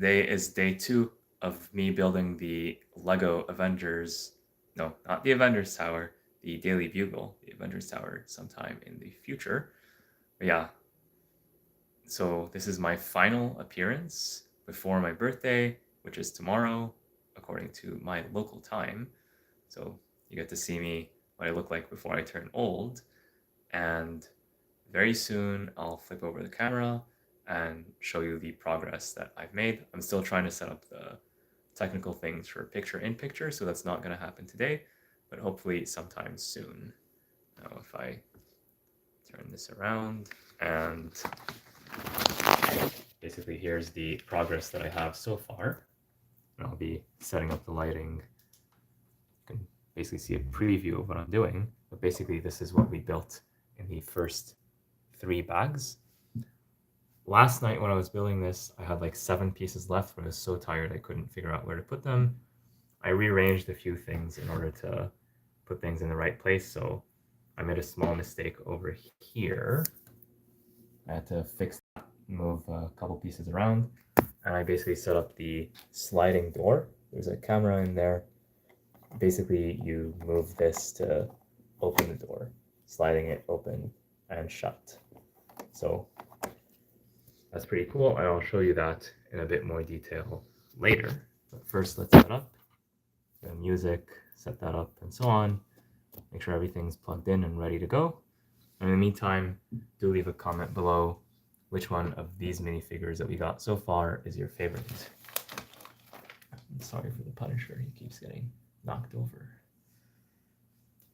Today is day 2 of me building the LEGO Avengers. No, not the Avengers Tower, the Daily Bugle, the Avengers Tower sometime in the future. But yeah, so this is my final appearance before my birthday, which is tomorrow, according to my local time. So you get to see me, what I look like before I turn old. And very soon I'll flip over the camera and show you the progress that I've made. I'm still trying to set up the technical things for picture-in-picture, so that's not going to happen today, but hopefully sometime soon. Now if I turn this around, and basically here's the progress that I have so far. And I'll be setting up the lighting. You can basically see a preview of what I'm doing, but basically this is what we built in the first 3 bags. Last night when I was building this, I had like 7 pieces left, but I was so tired I couldn't figure out where to put them. I rearranged a few things in order to put things in the right place, so I made a small mistake over here. I had to fix that, move a couple pieces around, and I basically set up the sliding door. There's a camera in there. Basically, you move this to open the door, sliding it open and shut. So that's pretty cool, and I'll show you that in a bit more detail later. But first, let's set up the music, set that up, and so on. Make sure everything's plugged in and ready to go. And in the meantime, do leave a comment below which one of these minifigures that we got so far is your favorite. I'm sorry for the Punisher, he keeps getting knocked over.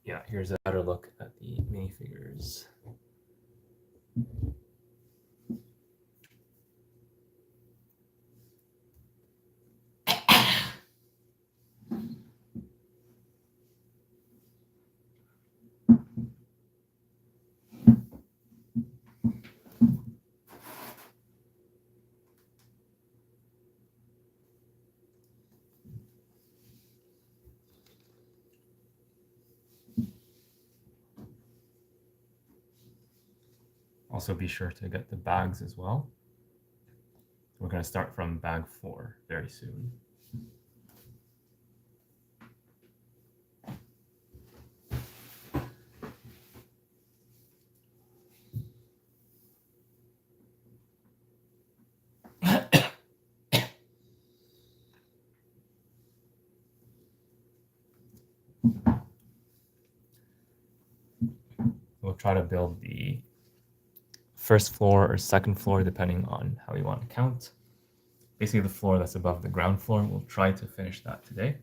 Yeah, here's a better look at the minifigures. Also be sure to get the bags as well. We're going to start from bag 4 very soon. We'll try to build the first floor or second floor depending on how you want to count. Basically the floor that's above the ground floor, we'll try to finish that today,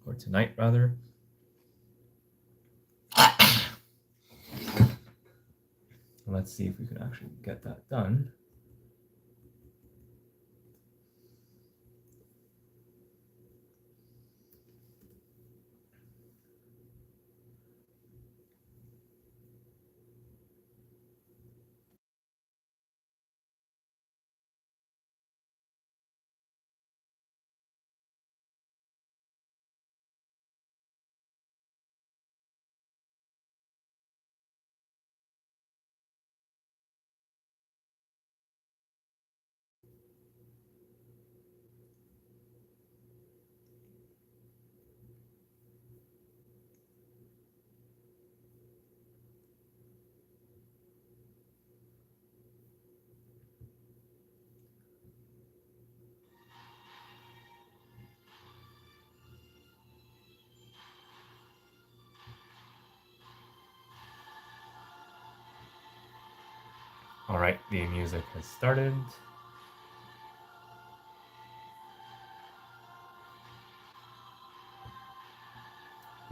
or tonight rather. Let's see if we can actually get that done. All right, the music has started.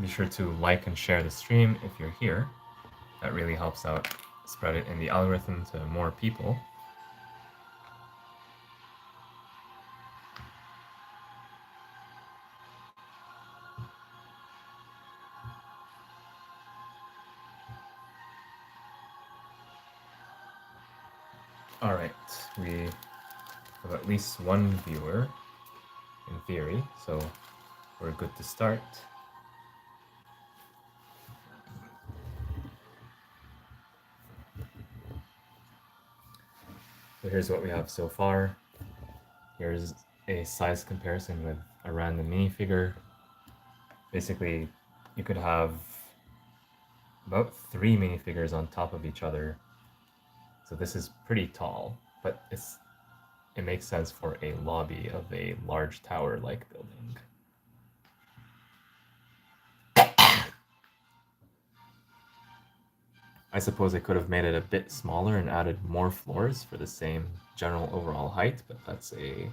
Be sure to like and share the stream if you're here. That really helps out spread it in the algorithm to more people. All right, we have at least one viewer in theory, so we're good to start. So here's what we have so far. Here's a size comparison with a random minifigure. Basically, you could have about 3 minifigures on top of each other. So this is pretty tall, but it makes sense for a lobby of a large tower-like building. I suppose I could have made it a bit smaller and added more floors for the same general overall height, but that's a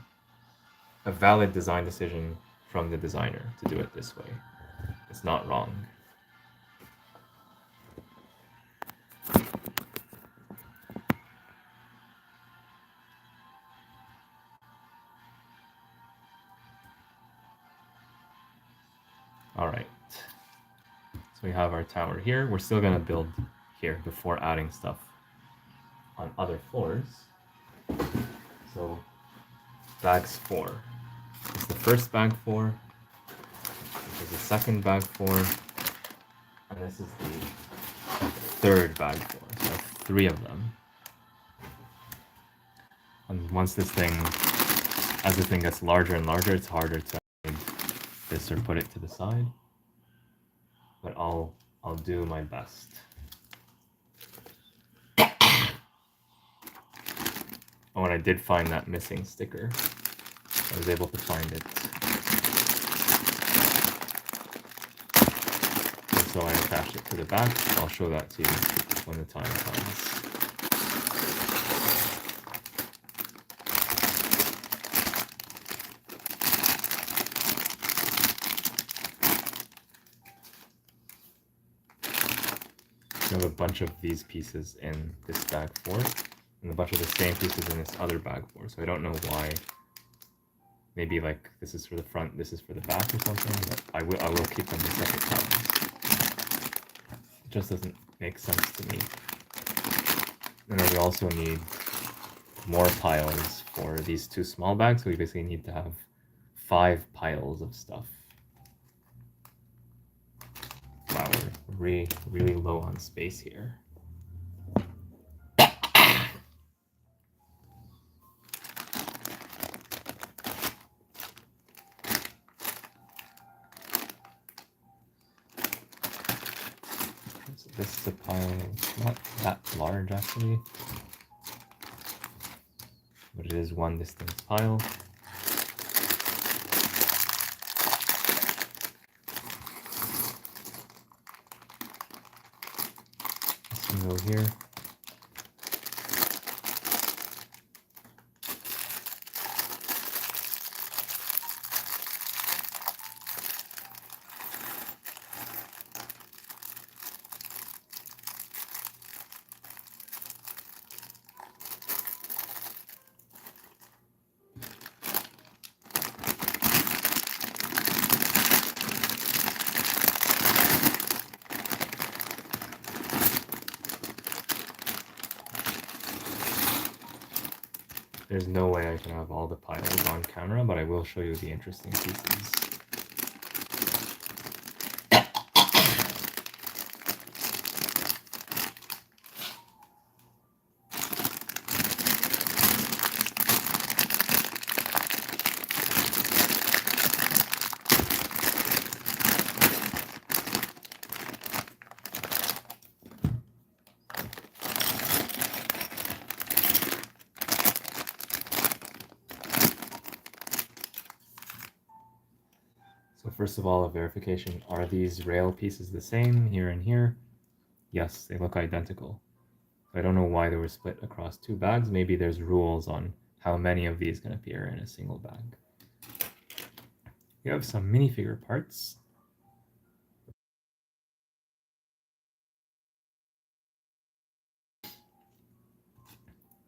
valid design decision from the designer to do it this way. It's not wrong. All right. So we have our tower here. We're still going to build here before adding stuff on other floors. So bags 4. It's the first bag 4. This is the second bag 4. And this is the third bag 4. So I have 3 of them. And once as the thing gets larger and larger, it's harder to hide this or put it to the side. But I'll do my best. Oh, and I did find that missing sticker. I was able to find it. And so I attached it to the back. I'll show that to you when the time comes. I have a bunch of these pieces in this bag 4, and a bunch of the same pieces in this other bag 4, so I don't know why. Maybe like this is for the front, this is for the back or something, but I will keep them in separate piles. It just doesn't make sense to me. And then we also need more piles for these 2 small bags, so we basically need to have 5 piles of stuff. Wow, we're really low on space here. So this is a pile, not that large actually, but it is one distinct pile. Go here. There's no way I can have all the piles on camera, but I will show you the interesting pieces. So first of all, a verification. Are these rail pieces the same here and here? Yes, they look identical. I don't know why they were split across 2 bags. Maybe there's rules on how many of these can appear in a single bag. We have some minifigure parts.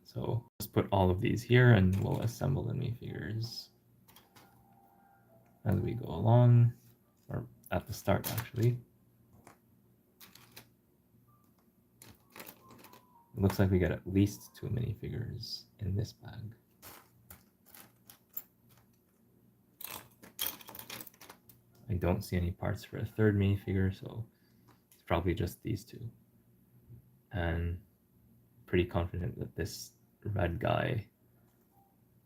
So let's put all of these here and we'll assemble the minifigures as we go along, or at the start actually. It looks like we get at least 2 minifigures in this bag. I don't see any parts for a third minifigure, so it's probably just these 2. And pretty confident that this red guy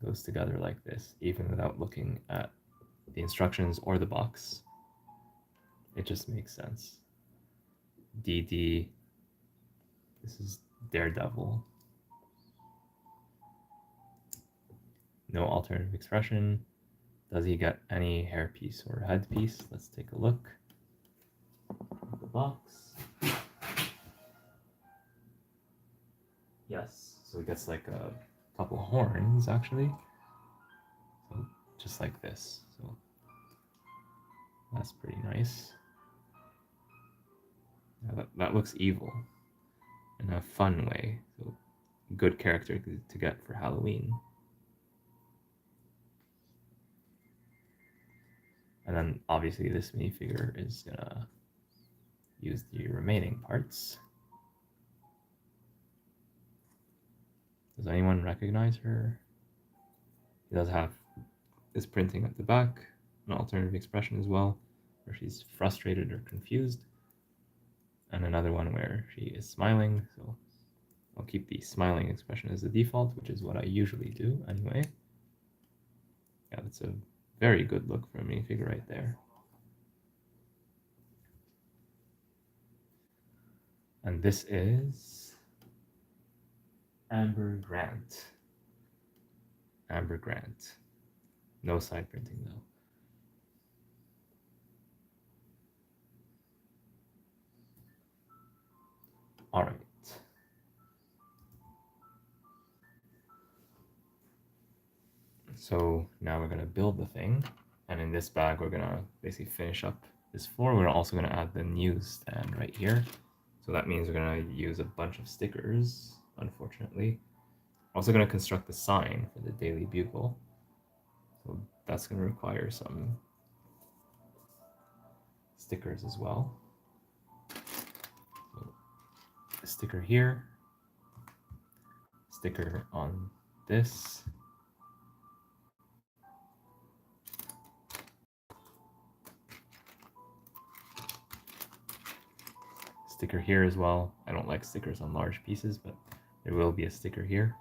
goes together like this, even without looking at the instructions or the box. It just makes sense. DD, this is Daredevil. No alternative expression. Does he get any hairpiece or headpiece? Let's take a look at the box. Yes, so he gets like a couple horns actually. So just like this. So that's pretty nice. Now that looks evil in a fun way. So good character to get for Halloween. And then obviously this minifigure is gonna use the remaining parts. Does anyone recognize her? She does have this printing at the back, an alternative expression as well, where she's frustrated or confused, and another one where she is smiling. So I'll keep the smiling expression as the default, which is what I usually do anyway. Yeah, that's a very good look for a minifigure right there. And this is Amber Grant. Amber Grant. No side printing though. All right. So now we're gonna build the thing, and in this bag we're gonna basically finish up this floor. We're also gonna add the newsstand right here. So that means we're gonna use a bunch of stickers, unfortunately. Also gonna construct the sign for the Daily Bugle. So that's gonna require some stickers as well. So a sticker here, sticker on this, sticker here as well. I don't like stickers on large pieces, but there will be a sticker here.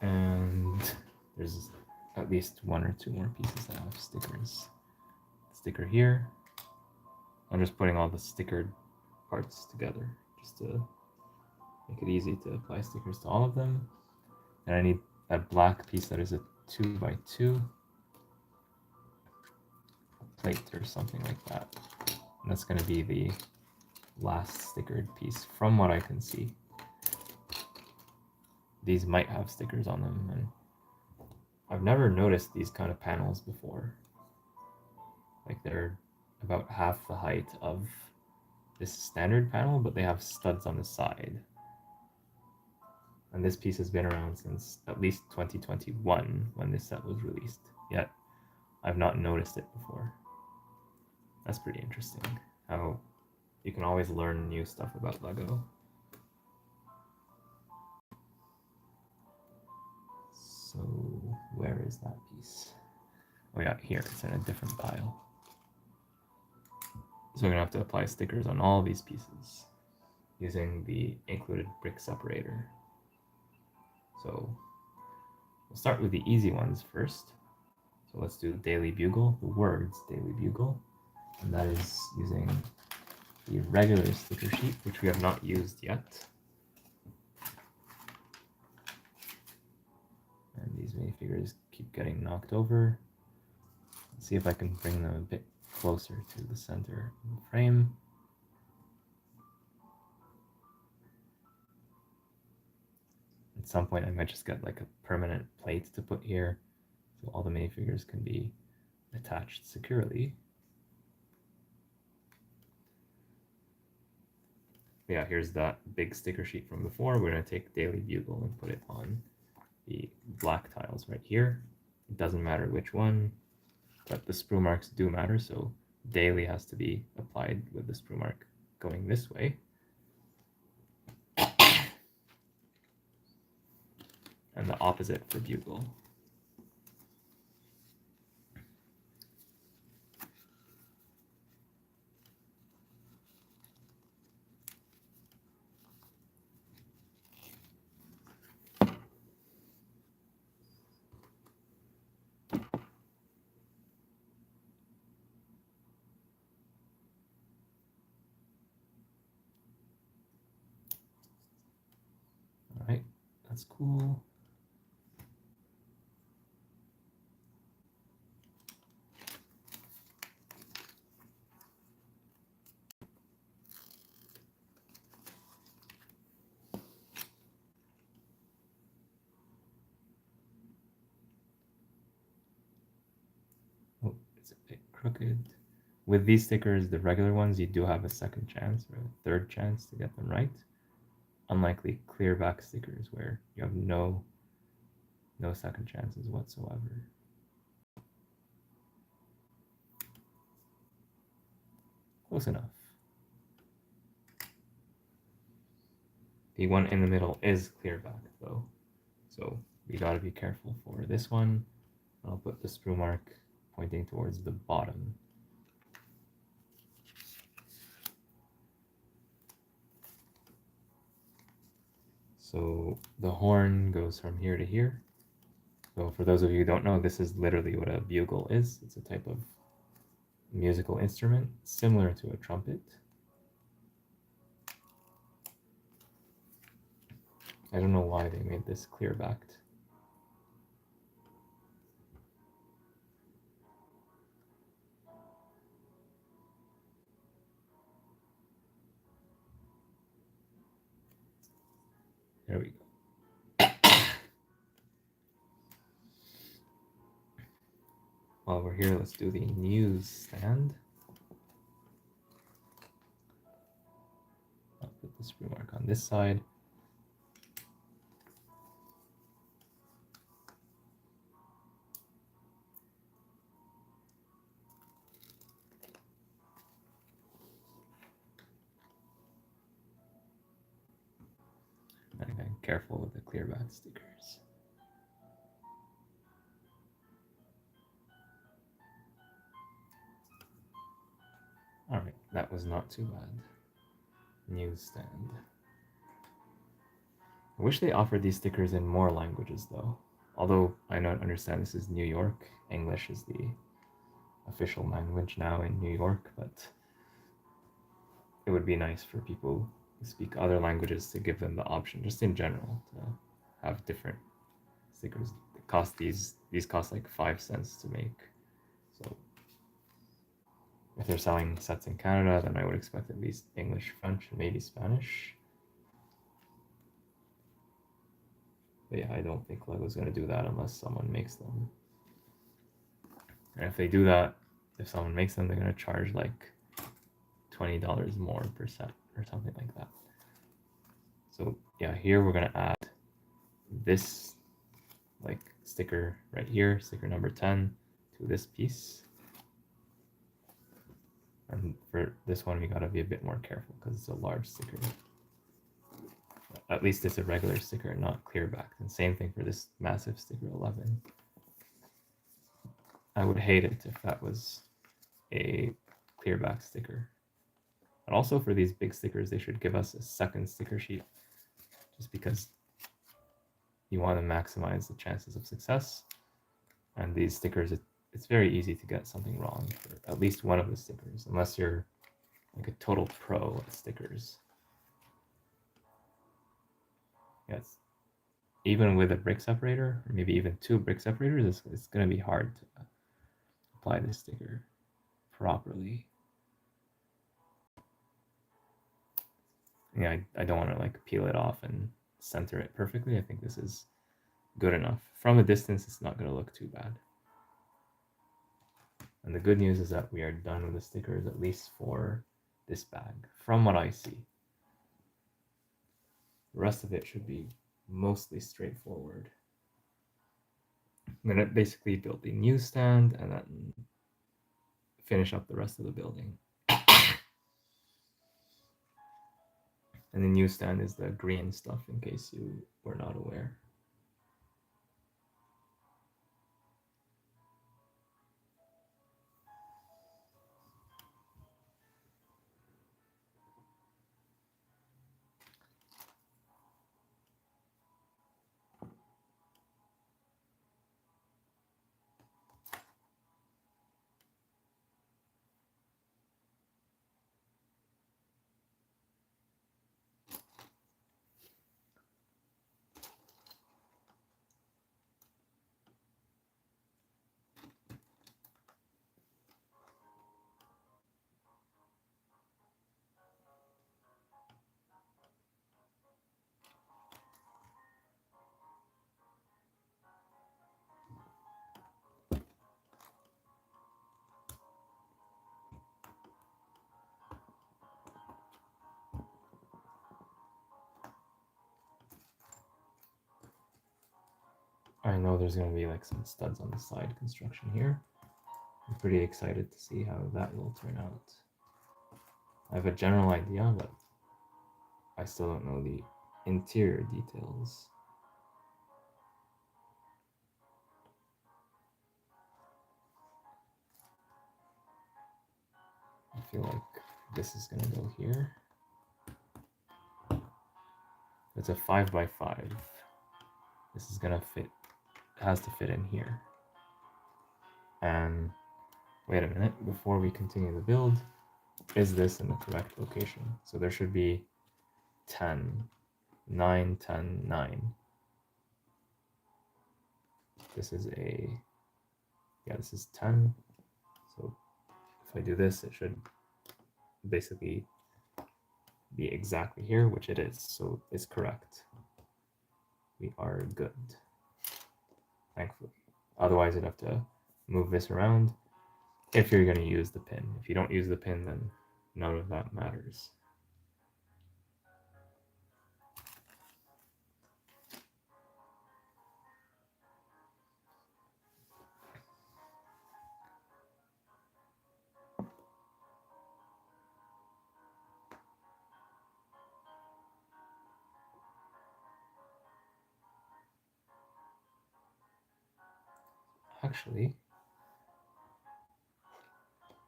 And there's at least one or two more pieces that have stickers. Sticker here. I'm just putting all the stickered parts together just to make it easy to apply stickers to all of them. And I need a black piece that is a 2x2 plate or something like that. And that's going to be the last stickered piece from what I can see. These might have stickers on them, and I've never noticed these kind of panels before. Like they're about half the height of this standard panel, but they have studs on the side. And this piece has been around since at least 2021 when this set was released, yet I've not noticed it before. That's pretty interesting, how you can always learn new stuff about LEGO. So where is that piece? Oh yeah, here, it's in a different pile. So we're gonna have to apply stickers on all these pieces using the included brick separator. So we'll start with the easy ones first. So let's do Daily Bugle, the words Daily Bugle. And that is using the regular sticker sheet, which we have not used yet. And these minifigures keep getting knocked over. Let's see if I can bring them a bit closer to the center of the frame. At some point I might just get like a permanent plate to put here, so all the minifigures can be attached securely. Yeah, here's that big sticker sheet from before. We're going to take Daily Bugle and put it on the black tiles right here. It doesn't matter which one, but the sprue marks do matter, so Daily has to be applied with the sprue mark going this way. And the opposite for Bugle. That's cool. Oh, it's a bit crooked. With these stickers, the regular ones, you do have a second chance or a third chance to get them right. Unlike the clear back stickers where you have no second chances whatsoever. Close enough. The one in the middle is clear back though, so we gotta be careful for this one. I'll put the sprue mark pointing towards the bottom. So the horn goes from here to here. So for those of you who don't know, this is literally what a bugle is. It's a type of musical instrument similar to a trumpet. I don't know why they made this clear backed. There we go. While we're here, let's do the news stand. I'll put the sprue mark on this side. And again, careful with the clear back stickers. Alright, that was not too bad. Newsstand. I wish they offered these stickers in more languages though. Although I don't understand this is New York. English is the official language now in New York, but it would be nice for people who speak other languages to give them the option, just in general, to have different stickers. It cost these cost like 5 cents to make. So if they're selling sets in Canada, then I would expect at least English, French, and maybe Spanish. But yeah, I don't think LEGO's going to do that unless someone makes them. And if they do that, if someone makes them, they're going to charge like $20 more per set or something like that. So yeah, here we're going to add this like sticker right here, sticker number 10, to this piece. And for this one, we got to be a bit more careful because it's a large sticker. At least it's a regular sticker, not clear back. And same thing for this massive sticker 11. I would hate it if that was a clear back sticker. And also for these big stickers, they should give us a second sticker sheet, just because you want to maximize the chances of success. And these stickers, it's very easy to get something wrong for at least one of the stickers, unless you're like a total pro at stickers. Yes, even with a brick separator, or maybe even 2 brick separators, it's going to be hard to apply this sticker properly. Yeah, I don't want to like peel it off and center it perfectly. I think this is good enough. From a distance, it's not going to look too bad. And the good news is that we are done with the stickers, at least for this bag, from what I see. The rest of it should be mostly straightforward. I'm going to basically build the newsstand and then finish up the rest of the building. And the newsstand is the green stuff, in case you were not aware. I know there's going to be like some studs on the side construction here. I'm pretty excited to see how that will turn out. I have a general idea, but I still don't know the interior details. I feel like this is gonna go here. It's a 5x5. This is gonna fit, it has to fit in here. And wait a minute, before we continue the build, is this in the correct location? So there should be 10, 9, 10, 9. This is this is 10. So if I do this, it should basically be exactly here, which it is. So it's correct. We are good, thankfully. Otherwise, you'd have to move this around if you're going to use the pin. If you don't use the pin, then none of that matters. Actually,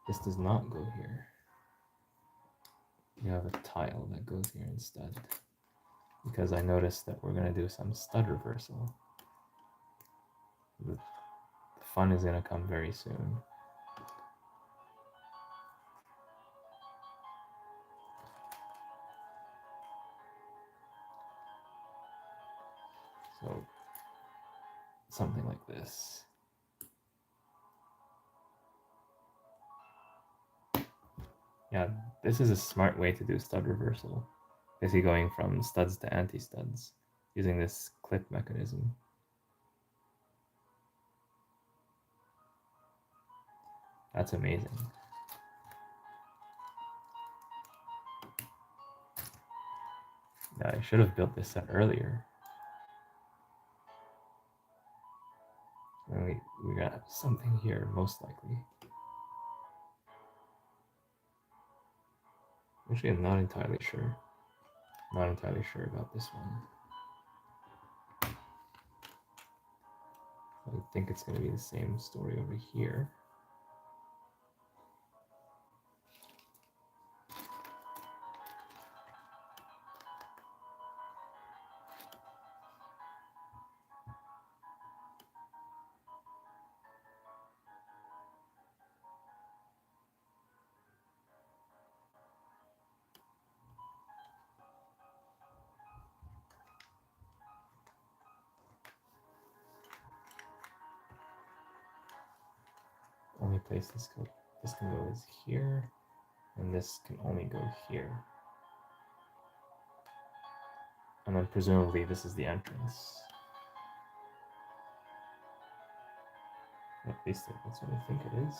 this does not go here. You have a tile that goes here instead, because I noticed that we're going to do some stud reversal. The fun is going to come very soon. So something like this. Yeah, this is a smart way to do stud reversal. Basically going from studs to anti-studs using this clip mechanism. That's amazing. Yeah, I should have built this set earlier. And we got something here, most likely. Actually, I'm not entirely sure. Not entirely sure about this one. I think it's going to be the same story over here. Only place this can go is here, and this can only go here. And then presumably this is the entrance. At least that's what I think it is.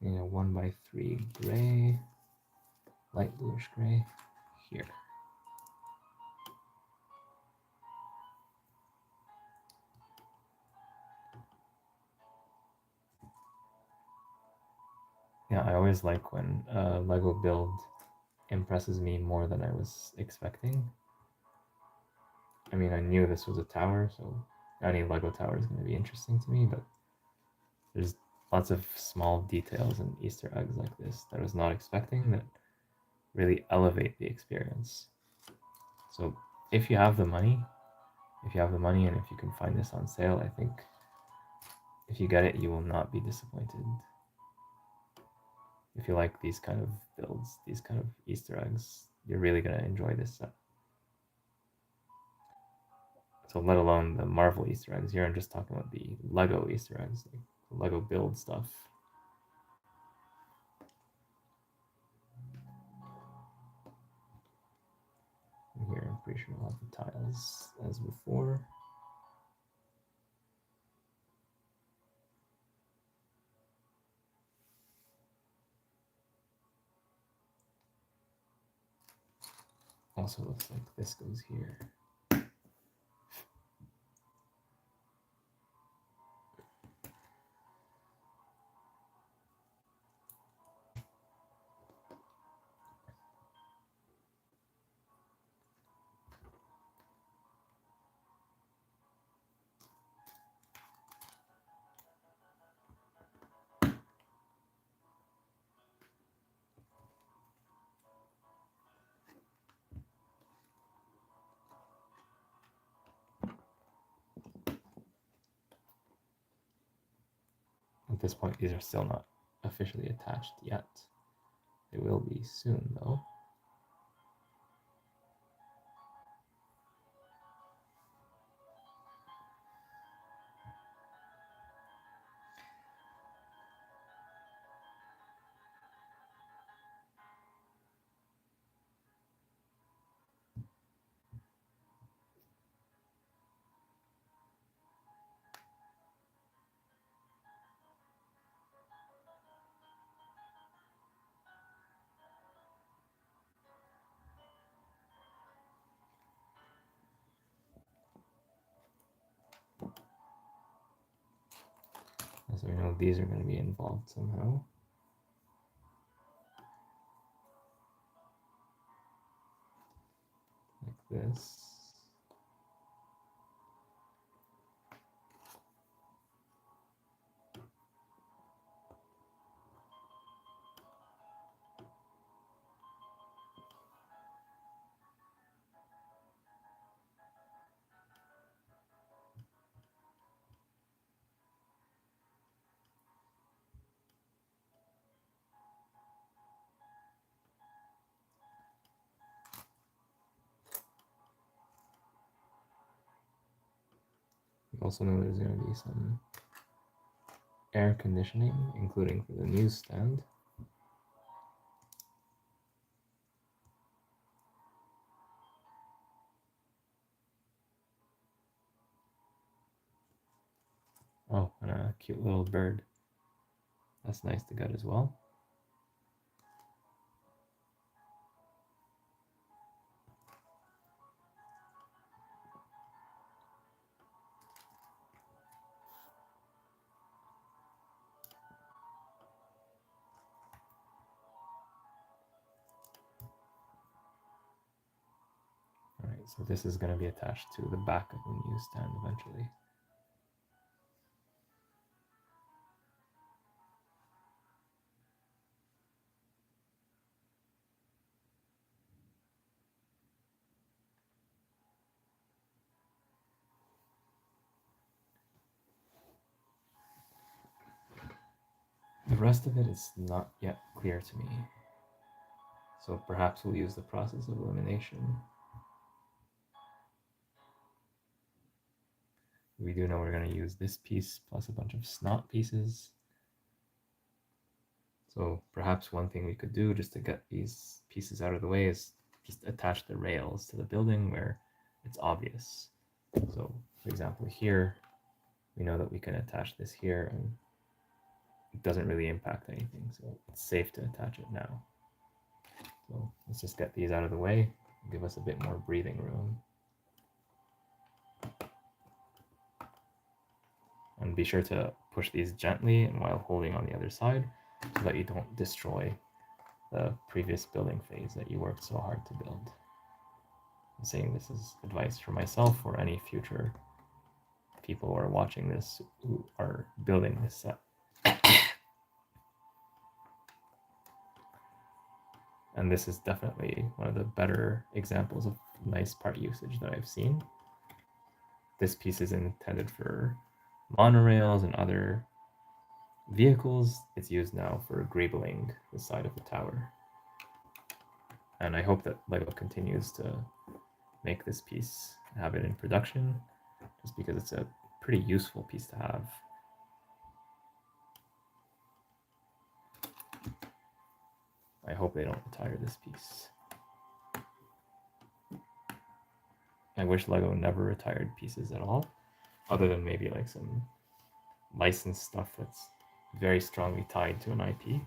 You know, 1x3 gray, light bluish gray here. Yeah, I always like when LEGO build impresses me more than I was expecting. I mean, I knew this was a tower, so any LEGO tower is going to be interesting to me, but there's lots of small details and Easter eggs like this that I was not expecting that really elevate the experience. So if you have the money, and if you can find this on sale, I think if you get it, you will not be disappointed. If you like these kind of builds, these kind of Easter eggs, you're really going to enjoy this set. So let alone the Marvel Easter eggs. Here I'm just talking about the LEGO Easter eggs, like the LEGO build stuff. Here I'm pretty sure we'll have the tiles as before. Also looks like this goes here. At this point, these are still not officially attached yet. They will be soon, though. So we know these are going to be involved somehow. Like this. We also know there's going to be some air conditioning, including for the newsstand. Oh, and a cute little bird. That's nice to get as well. Alright, so this is going to be attached to the back of the newsstand eventually. The rest of it is not yet clear to me, so perhaps we'll use the process of elimination. We do know we're going to use this piece plus a bunch of snot pieces. So perhaps one thing we could do just to get these pieces out of the way is just attach the rails to the building where it's obvious. So for example, here, we know that we can attach this here and it doesn't really impact anything. So it's safe to attach it now. So let's just get these out of the way, give us a bit more breathing room. And be sure to push these gently and while holding on the other side so that you don't destroy the previous building phase that you worked so hard to build. I'm saying this is advice for myself or any future people who are watching this who are building this set. And this is definitely one of the better examples of nice part usage that I've seen. This piece is intended for monorails and other vehicles. It's used now for greebling the side of the tower. And I hope that LEGO continues to make this piece, have it in production, just because it's a pretty useful piece to have. I hope they don't retire this piece. I wish LEGO never retired pieces at all, other than maybe like some licensed stuff that's very strongly tied to an IP.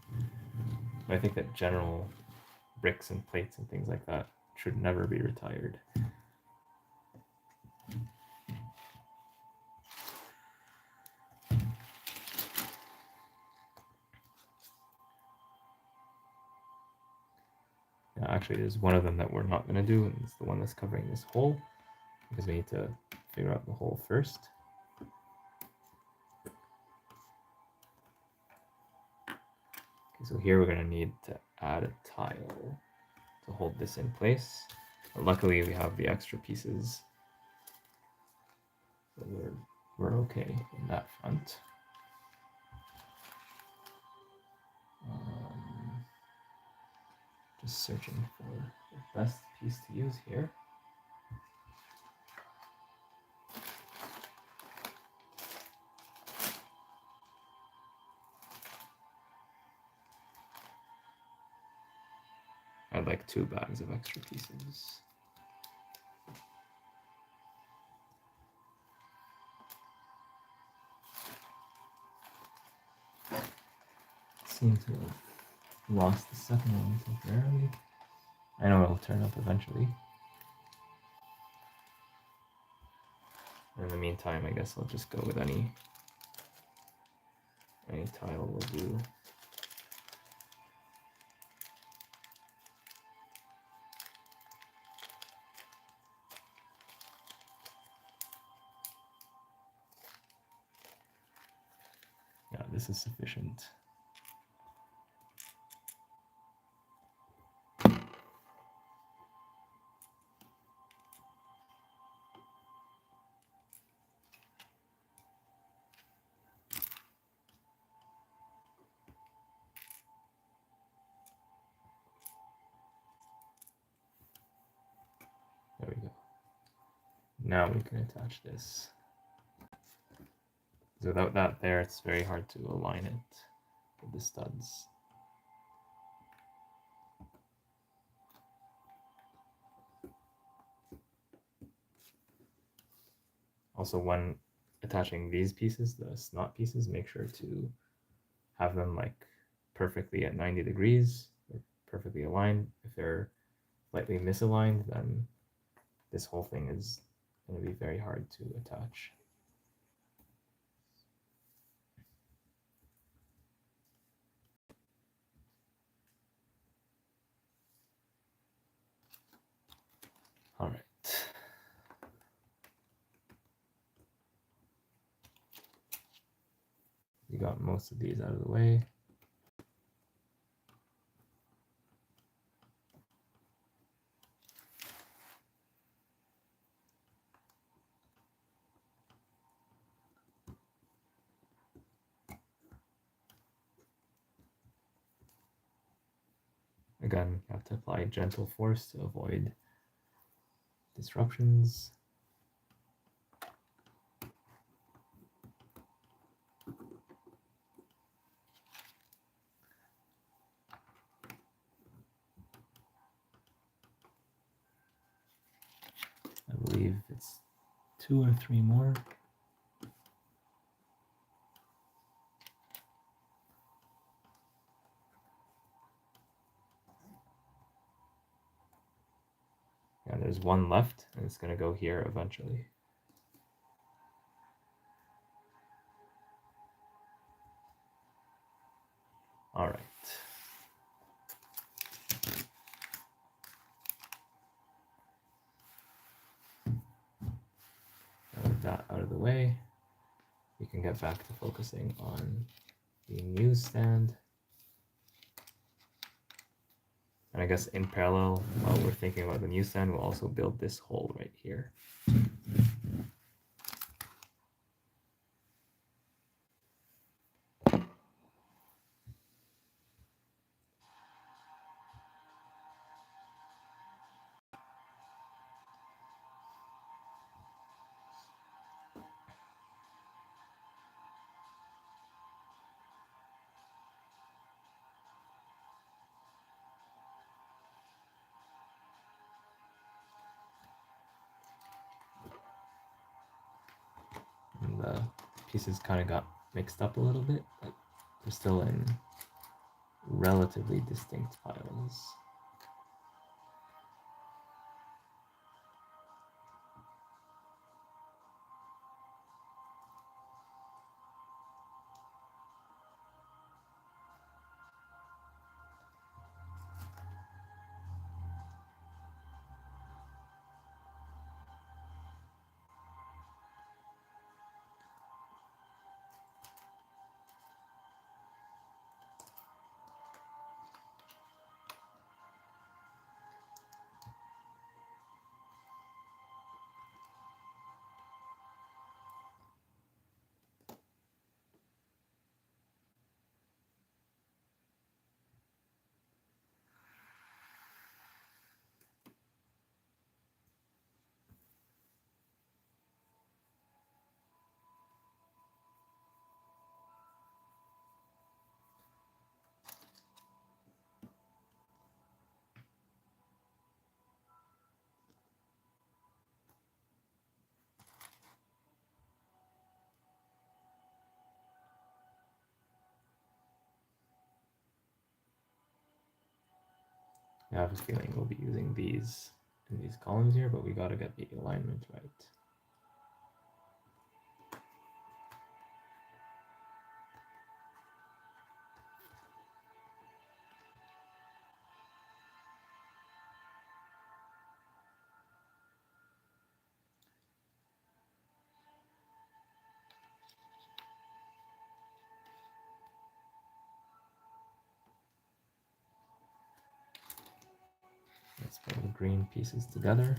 But I think that general bricks and plates and things like that should never be retired. Yeah, actually, there's one of them that we're not going to do, and it's the one that's covering this hole, because we need to figure out the hole first. Okay, so here we're going to need to add a tile to hold this in place. But luckily, we have the extra pieces, so we're okay in that front. Just searching for the best piece to use here. I'd like 2 bags of extra pieces. Seem to have lost the second one temporarily. I know it'll turn up eventually. In the meantime, I guess I'll just go with any tile will do. Yeah, this is sufficient. There we go. Now we can attach this. So without that there, it's very hard to align it with the studs. Also, when attaching these pieces, the snot pieces, make sure to have them like perfectly at 90 degrees, or perfectly aligned. If they're slightly misaligned, then this whole thing is going to be very hard to attach. All right. We got most of these out of the way. Again, you have to apply gentle force to avoid disruptions. I believe it's 2 or 3 more. Yeah, there's 1 left, and it's going to go here eventually. All right. With that out of the way, we can get back to focusing on the newsstand. And I guess in parallel, while we're thinking about the newsstand, we'll also build this hole right here. pieces kind of got mixed up a little bit, but they're still in relatively distinct piles. I have a feeling we'll be using these in these columns here, but we got to get the alignment right. Let's put the green pieces together.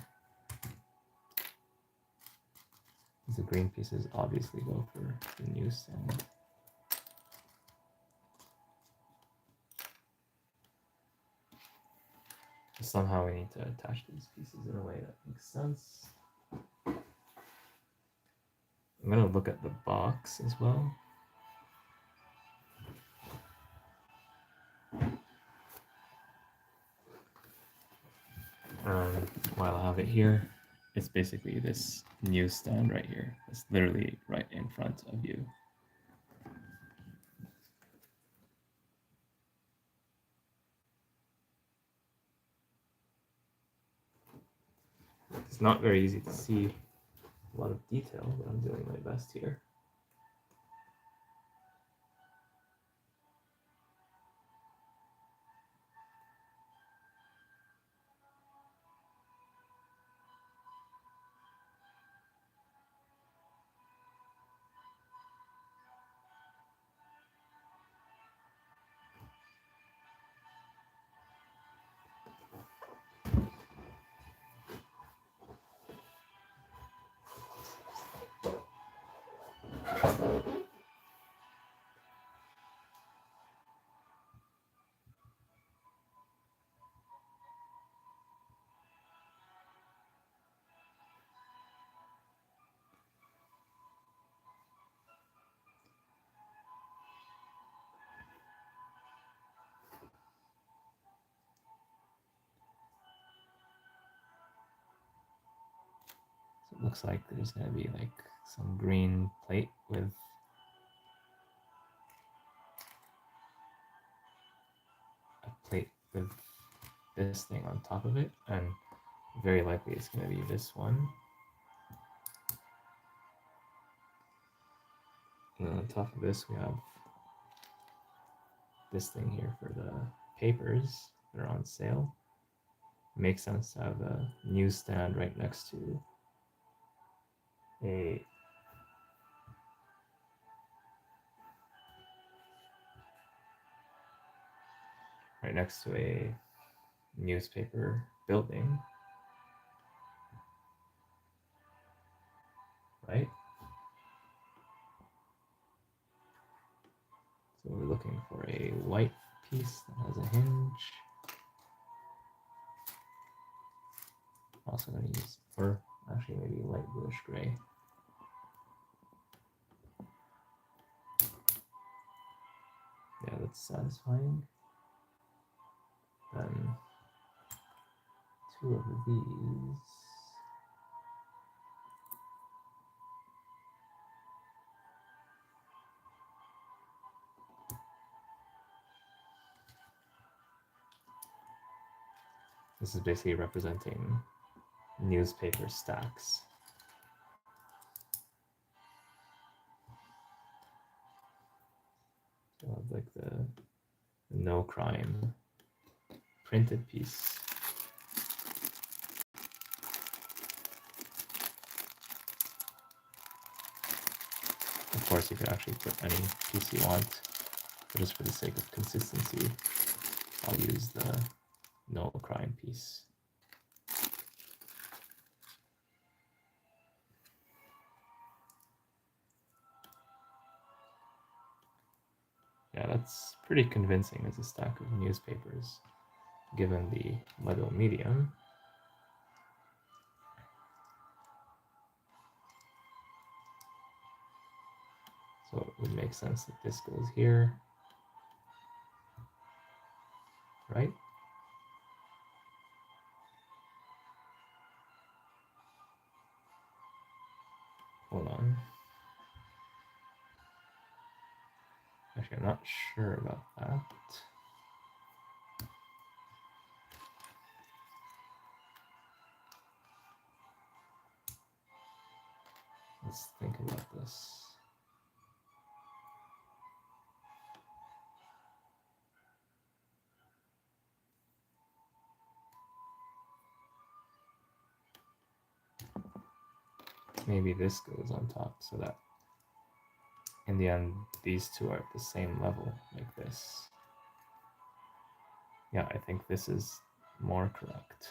The green pieces obviously go for the new stand. Somehow we need to attach these pieces in a way that makes sense. I'm going to look at the box as well. While I have it here, it's basically this newsstand right here. It's literally right in front of you. It's not very easy to see a lot of detail, but I'm doing my best here. So it looks like there's going to be like some green plate with this thing on top of it, and very likely it's going to be this one. And on top of this, we have this thing here for the papers that are on sale. It makes sense to have a newsstand right next to a newspaper building, right? So we're looking for a white piece that has a hinge. Also going to use, or actually maybe light bluish gray. Yeah, that's satisfying. Then 2 of these. This is basically representing newspaper stacks. So like the no crime printed piece. Of course, you could actually put any piece you want, but just for the sake of consistency, I'll use the no crime piece. Yeah, that's pretty convincing as a stack of newspapers, given the LEGO medium. So it would make sense that this goes here, right? Hold on. Actually, I'm not sure about that. Let's think about this. Maybe this goes on top so that in the end, these two are at the same level like this. Yeah, I think this is more correct.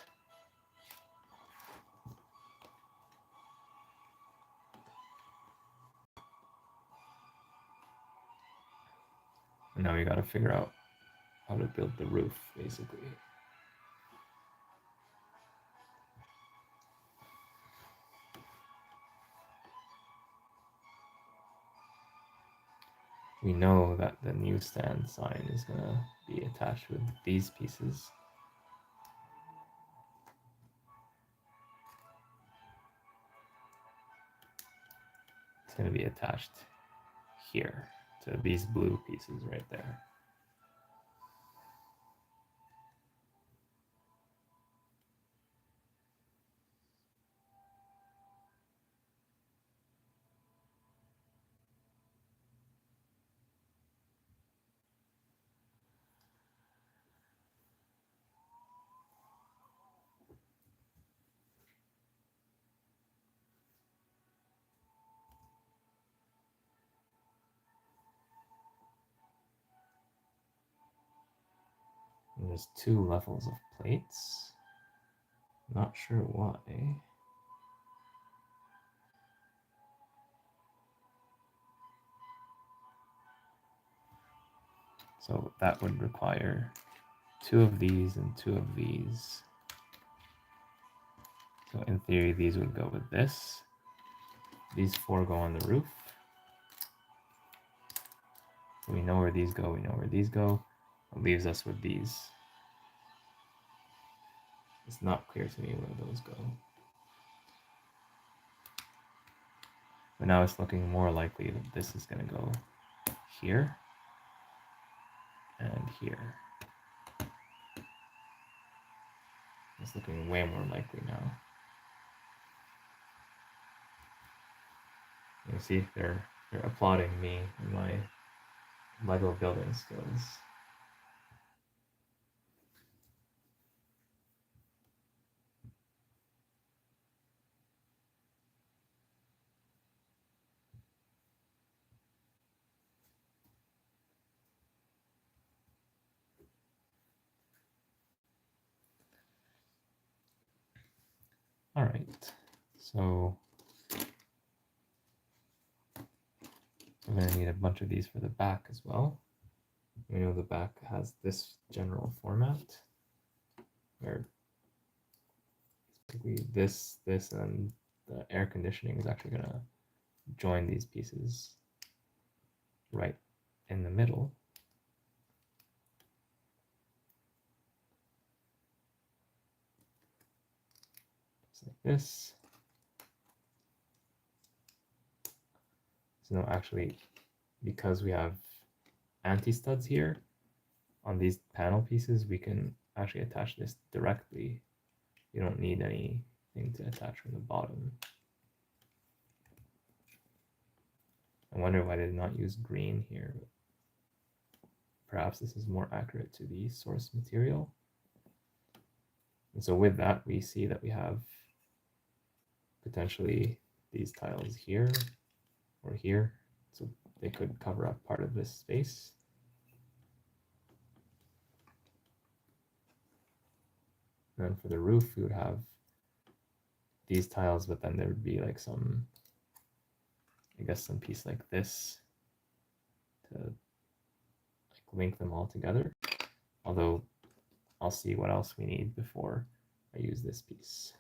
And now we got to figure out how to build the roof, basically. We know that the newsstand sign is going to be attached with these pieces. It's going to be attached here to these blue pieces right there. And there's two levels of plates. Not sure why. So that would require two of these and two of these. So in theory, these would go with this. These four go on the roof. So we know where these go, we know where these go. It leaves us with these. It's not clear to me where those go. But now it's looking more likely that this is going to go here and here. It's looking way more likely now. You see, they're applauding me and my LEGO building skills. All right, so I'm going to need a bunch of these for the back as well. We know the back has this general format where basically this, and the air conditioning is actually going to join these pieces right in the middle. Just like this. So now actually, because we have anti-studs here on these panel pieces, we can actually attach this directly You don't need anything to attach from the bottom. I wonder why they did not use green here. Perhaps this is more accurate to the source material. And so with that, we see that we have potentially these tiles here or here. So they could cover up part of this space. And then for the roof, we would have these tiles, but then there would be like some, I guess, some piece like this to like link them all together. Although I'll see what else we need before I use this piece.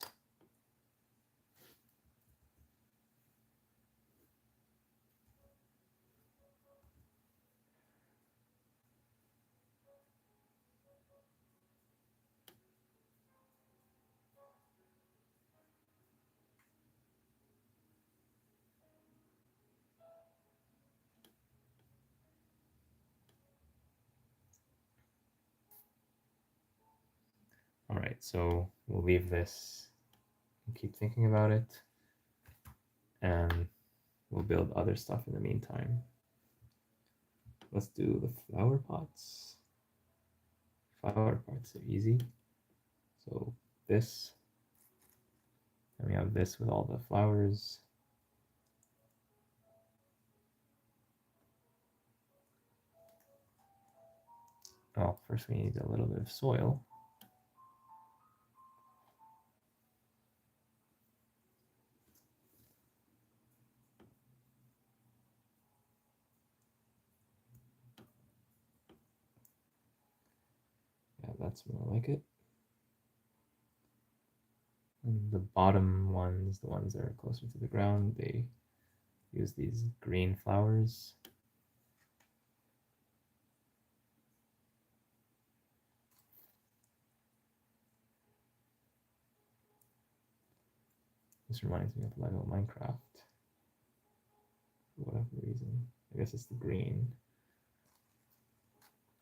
All right, so we'll leave this and keep thinking about it, and we'll build other stuff in the meantime. Let's do the flower pots. Flower pots are easy. So this, and we have this with all the flowers. Well, first we need a little bit of soil. Yeah, that's more like it. And the bottom ones, the ones that are closer to the ground, they use these green flowers. This reminds me of LEGO Minecraft. For whatever reason. I guess it's the green.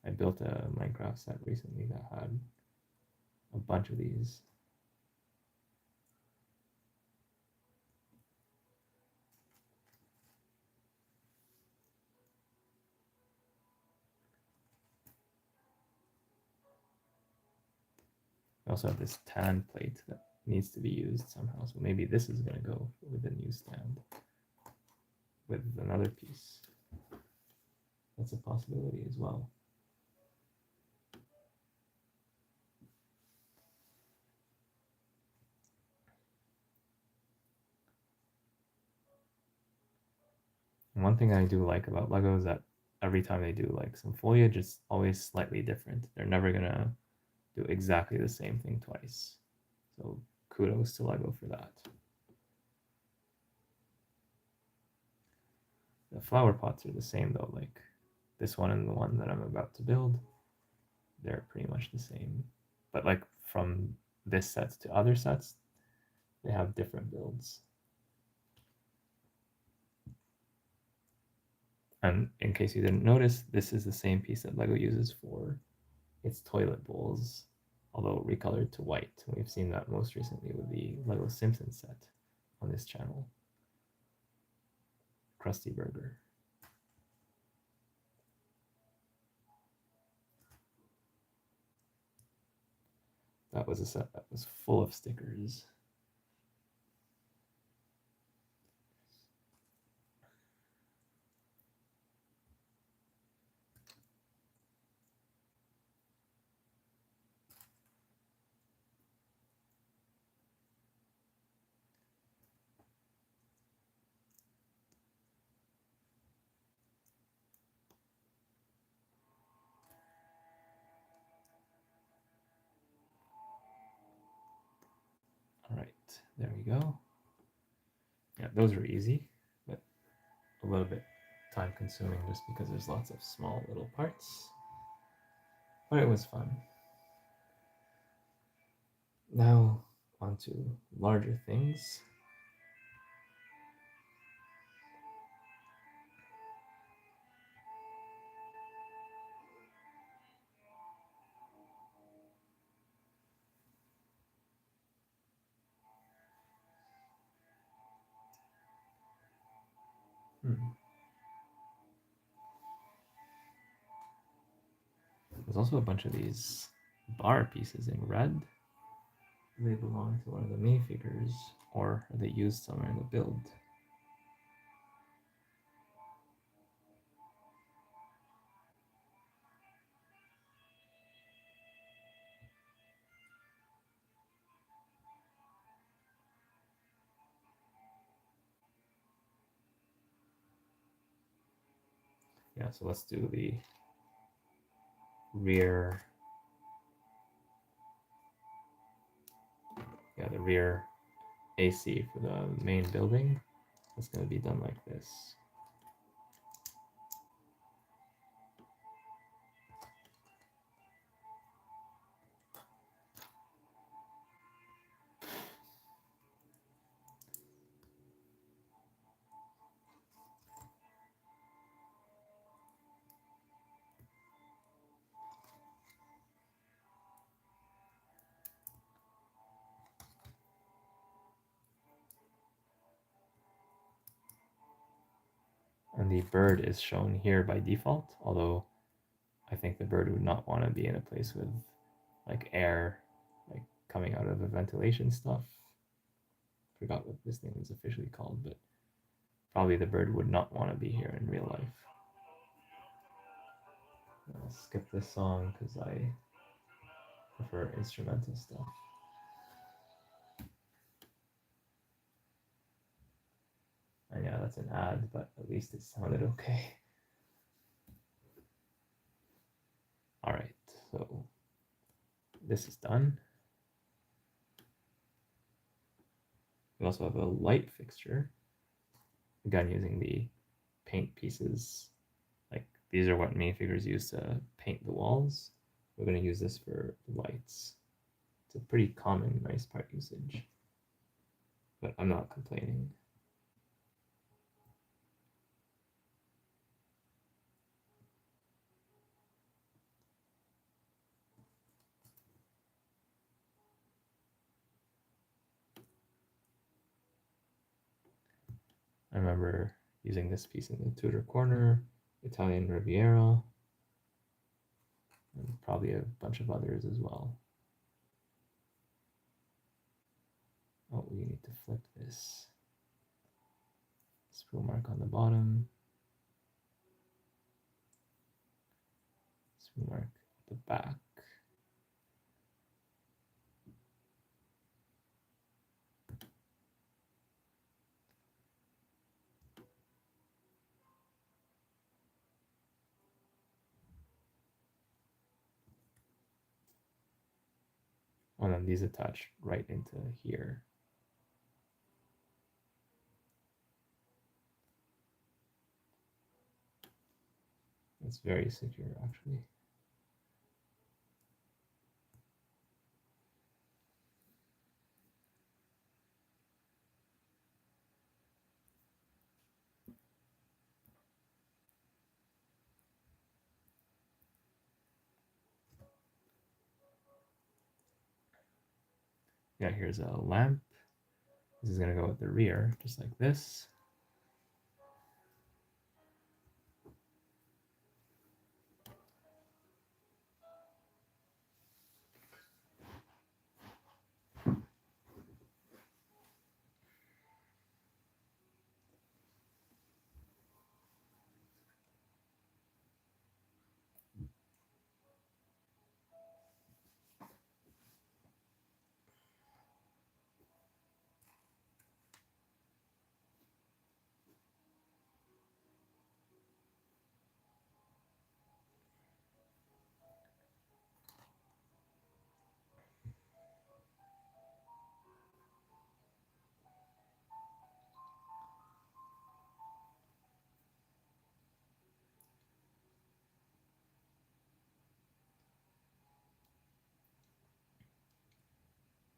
I built a Minecraft set recently that had a bunch of these. I also have this tan plate that needs to be used somehow, so maybe this is going to go with the new stand with another piece. That's a possibility as well. And one thing I do like about LEGO is that every time they do like some foliage, it's always slightly different. They're never gonna do exactly the same thing twice. So kudos to LEGO for that. The flower pots are the same though, like this one and the one that I'm about to build, they're pretty much the same. But like from this set to other sets, they have different builds. And in case you didn't notice, this is the same piece that LEGO uses for its toilet bowls, although recolored to white. We've seen that most recently with the LEGO Simpsons set on this channel. Krusty Burger. That was a set that was full of stickers. All right, there we go. Yeah, those are easy, but a little bit time consuming just because there's lots of small little parts. But it was fun. Now on to larger things. There's also a bunch of these bar pieces in red. Do they belong to one of the minifigures, or are they used somewhere in the build? Yeah, so let's do the rear. Yeah, the rear AC for the main building. It's going to be done like this. And the bird is shown here by default, although I think the bird would not want to be in a place with like air like coming out of the ventilation stuff. Forgot what this thing is officially called, but probably the bird would not want to be here in real life. I'll skip this song because I prefer instrumental stuff. And yeah, that's an ad, but at least it sounded okay. All right, so this is done. We also have a light fixture, again using the paint pieces. Like these are what minifigures use to paint the walls. We're going to use this for lights. It's a pretty common nice part usage, but I'm not complaining. I remember using this piece in the Tudor corner, Italian Riviera, and probably a bunch of others as well. Oh, we need to flip this. Spool mark on the bottom. Spool mark at the back. And then these attach right into here. It's very secure, actually. Yeah, here's a lamp. This is going to go with the rear, just like this.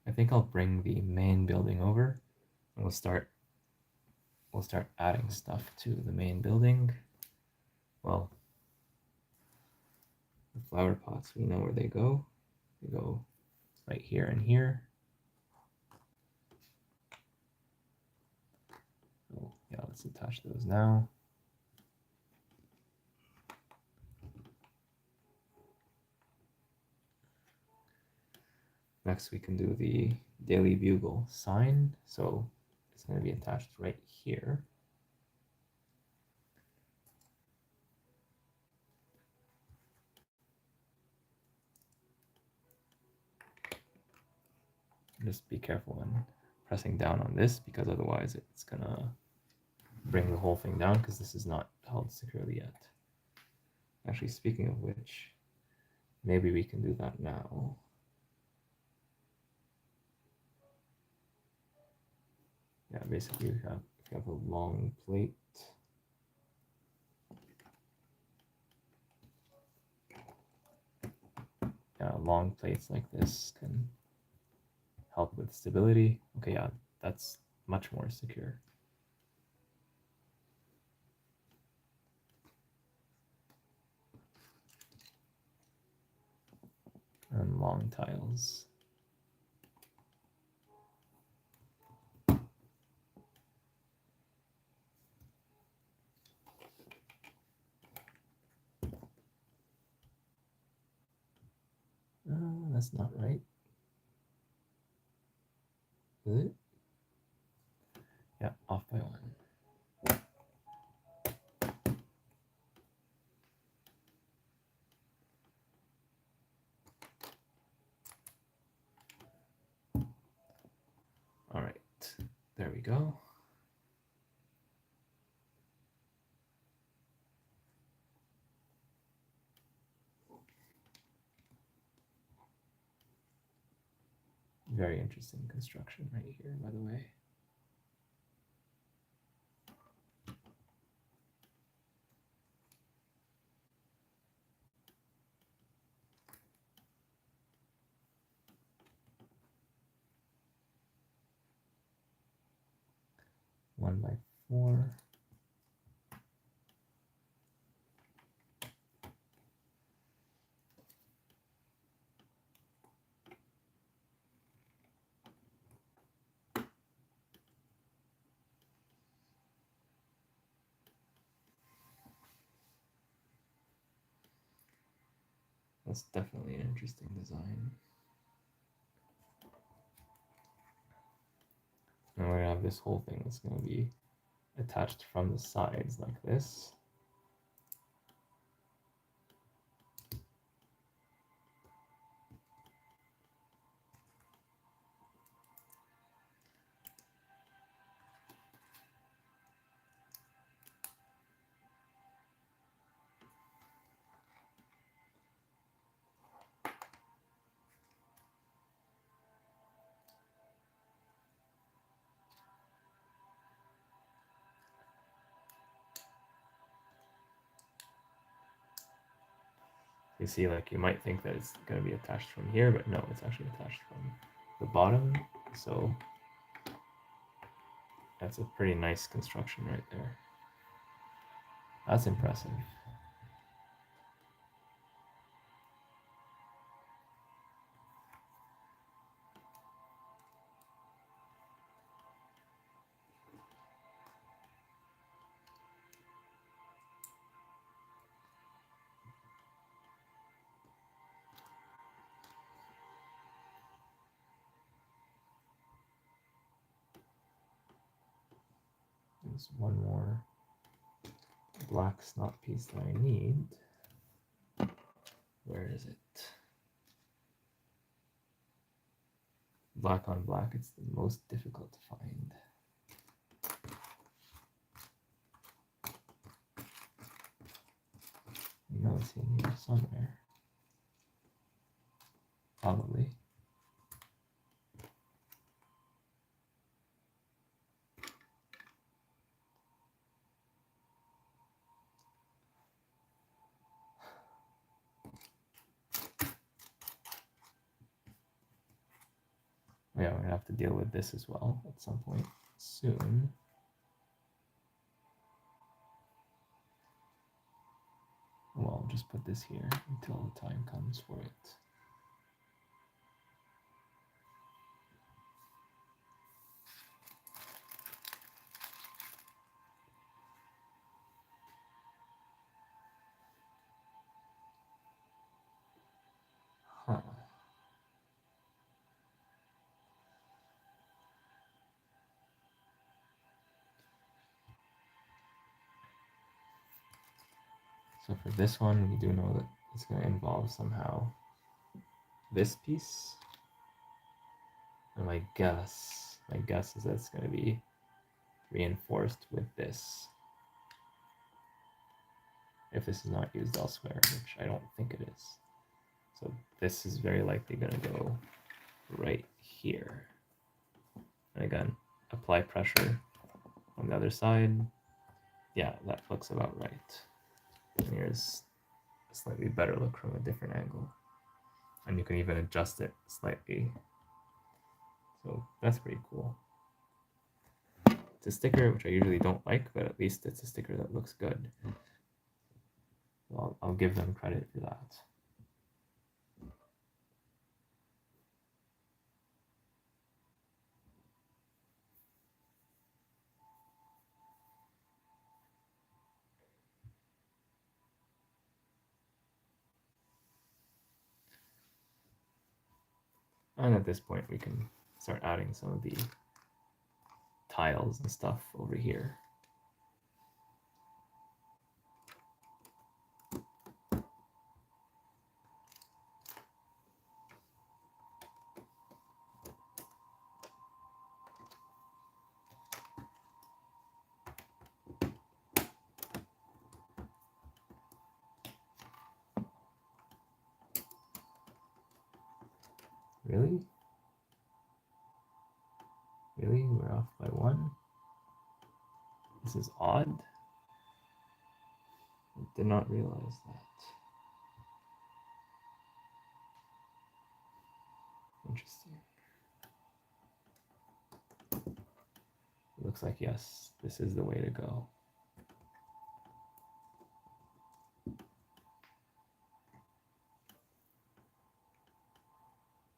I think I'll bring the main building over and we'll start adding stuff to the main building. Well, the flower pots, we know where they go. They go right here and here. Oh, yeah, let's attach those now. Next, we can do the Daily Bugle sign. So it's going to be attached right here. Just be careful when pressing down on this, because otherwise it's going to bring the whole thing down, because this is not held securely yet. Actually, speaking of which, maybe we can do that now. Yeah, basically we have a long plate. Yeah, long plates like this can help with stability. Okay, yeah, that's much more secure. And long tiles. That's not right. Is it? Yeah, off by one. All right, there we go. Very interesting construction right here, by the way. One by four. That's definitely an interesting design. And we're gonna have this whole thing that's gonna be attached from the sides like this. You see, like, you might think that it's going to be attached from here, but no, it's actually attached from the bottom. So that's a pretty nice construction right there. That's impressive. There's one more black snot piece that I need. Where is it? Black on black, it's the most difficult to find. You know it's in here somewhere. Probably. Yeah, we're gonna have to deal with this as well at some point soon. Well, I'll just put this here until the time comes for it. Huh. So for this one, we do know that it's going to involve somehow this piece. And my guess is that it's going to be reinforced with this. If this is not used elsewhere, which I don't think it is. So this is very likely going to go right here. And again, apply pressure on the other side. Yeah, that looks about right. And here's a slightly better look from a different angle. And you can even adjust it slightly. So that's pretty cool. It's a sticker which I usually don't like, but at least it's a sticker that looks good. So I'll give them credit for that. And at this point, we can start adding some of the tiles and stuff over here. Really? Really? We're off by one? This is odd. I did not realize that. Interesting. It looks like, yes, this is the way to go.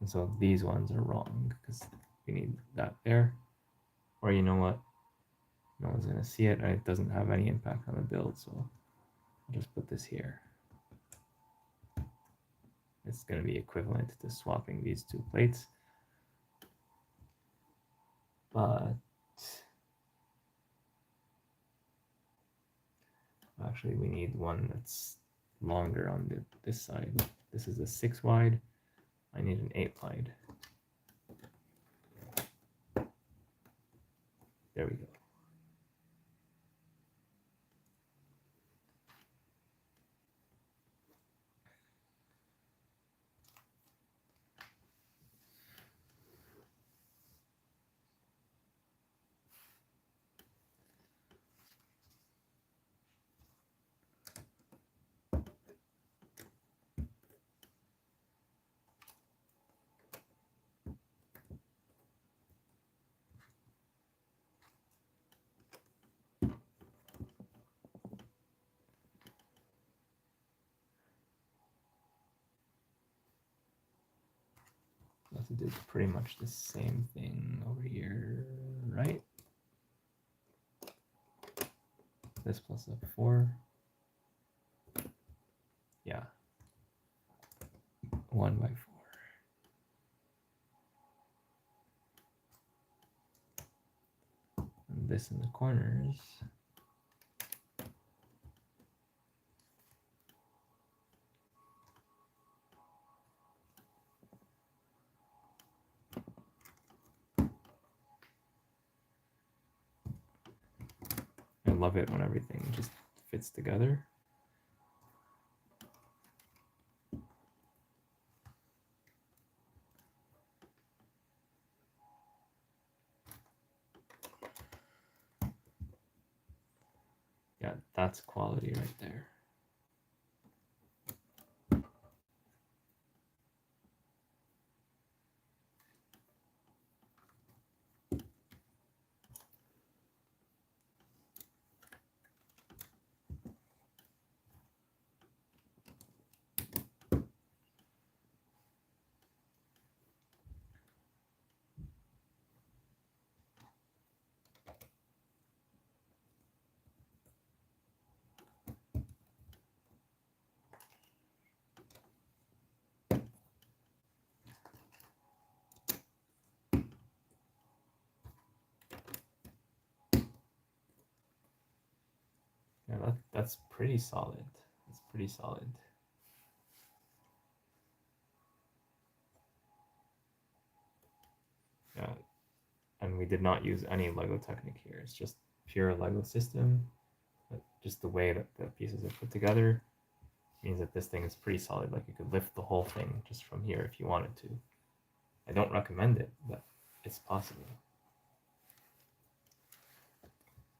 And so these ones are wrong because we need that there. Or you know what? No one's going to see it and it doesn't have any impact on the build. So I'll just put this here. It's going to be equivalent to swapping these two plates. But actually we need one that's longer on this side. This is a 6 wide. I need an 8 wide. There we go. To do pretty much the same thing over here, right? This plus a 4. Yeah. 1 by 4. And this in the corners. I love it when everything just fits together. Yeah, that's quality right there. Yeah, that's pretty solid. It's pretty solid. Yeah, and we did not use any Lego technique here. It's just pure Lego system. But just the way that the pieces are put together means that this thing is pretty solid. Like you could lift the whole thing just from here if you wanted to. I don't recommend it, but it's possible.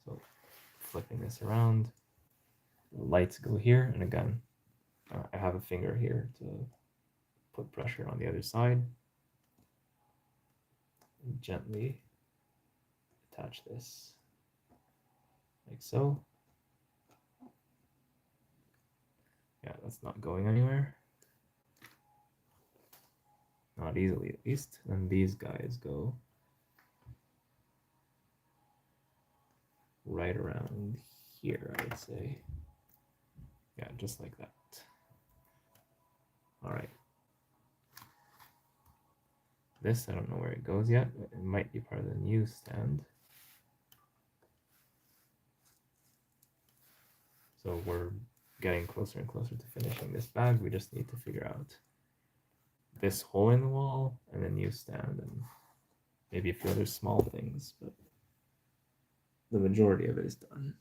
So flipping this around, the lights go here, and again, I have a finger here to put pressure on the other side. And gently attach this like so. Yeah, that's not going anywhere. Not easily, at least. And these guys go right around here, I would say. Yeah, just like that. All right. This, I don't know where it goes yet. It might be part of the new stand. So we're getting closer and closer to finishing this bag. We just need to figure out this hole in the wall and a new stand and maybe a few other small things, but the majority of it is done.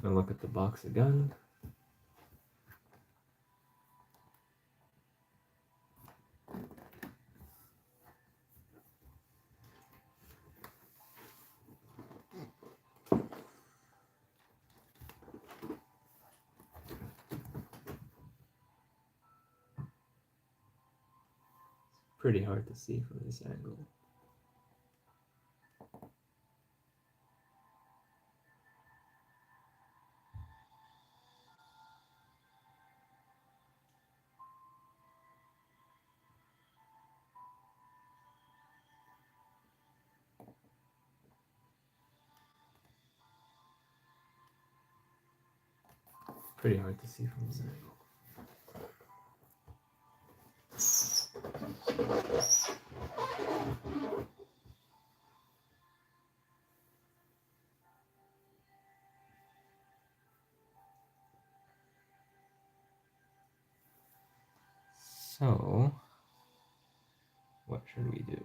Gonna look at the box again. Pretty hard to see from this angle. Pretty hard to see from this angle. So, what should we do?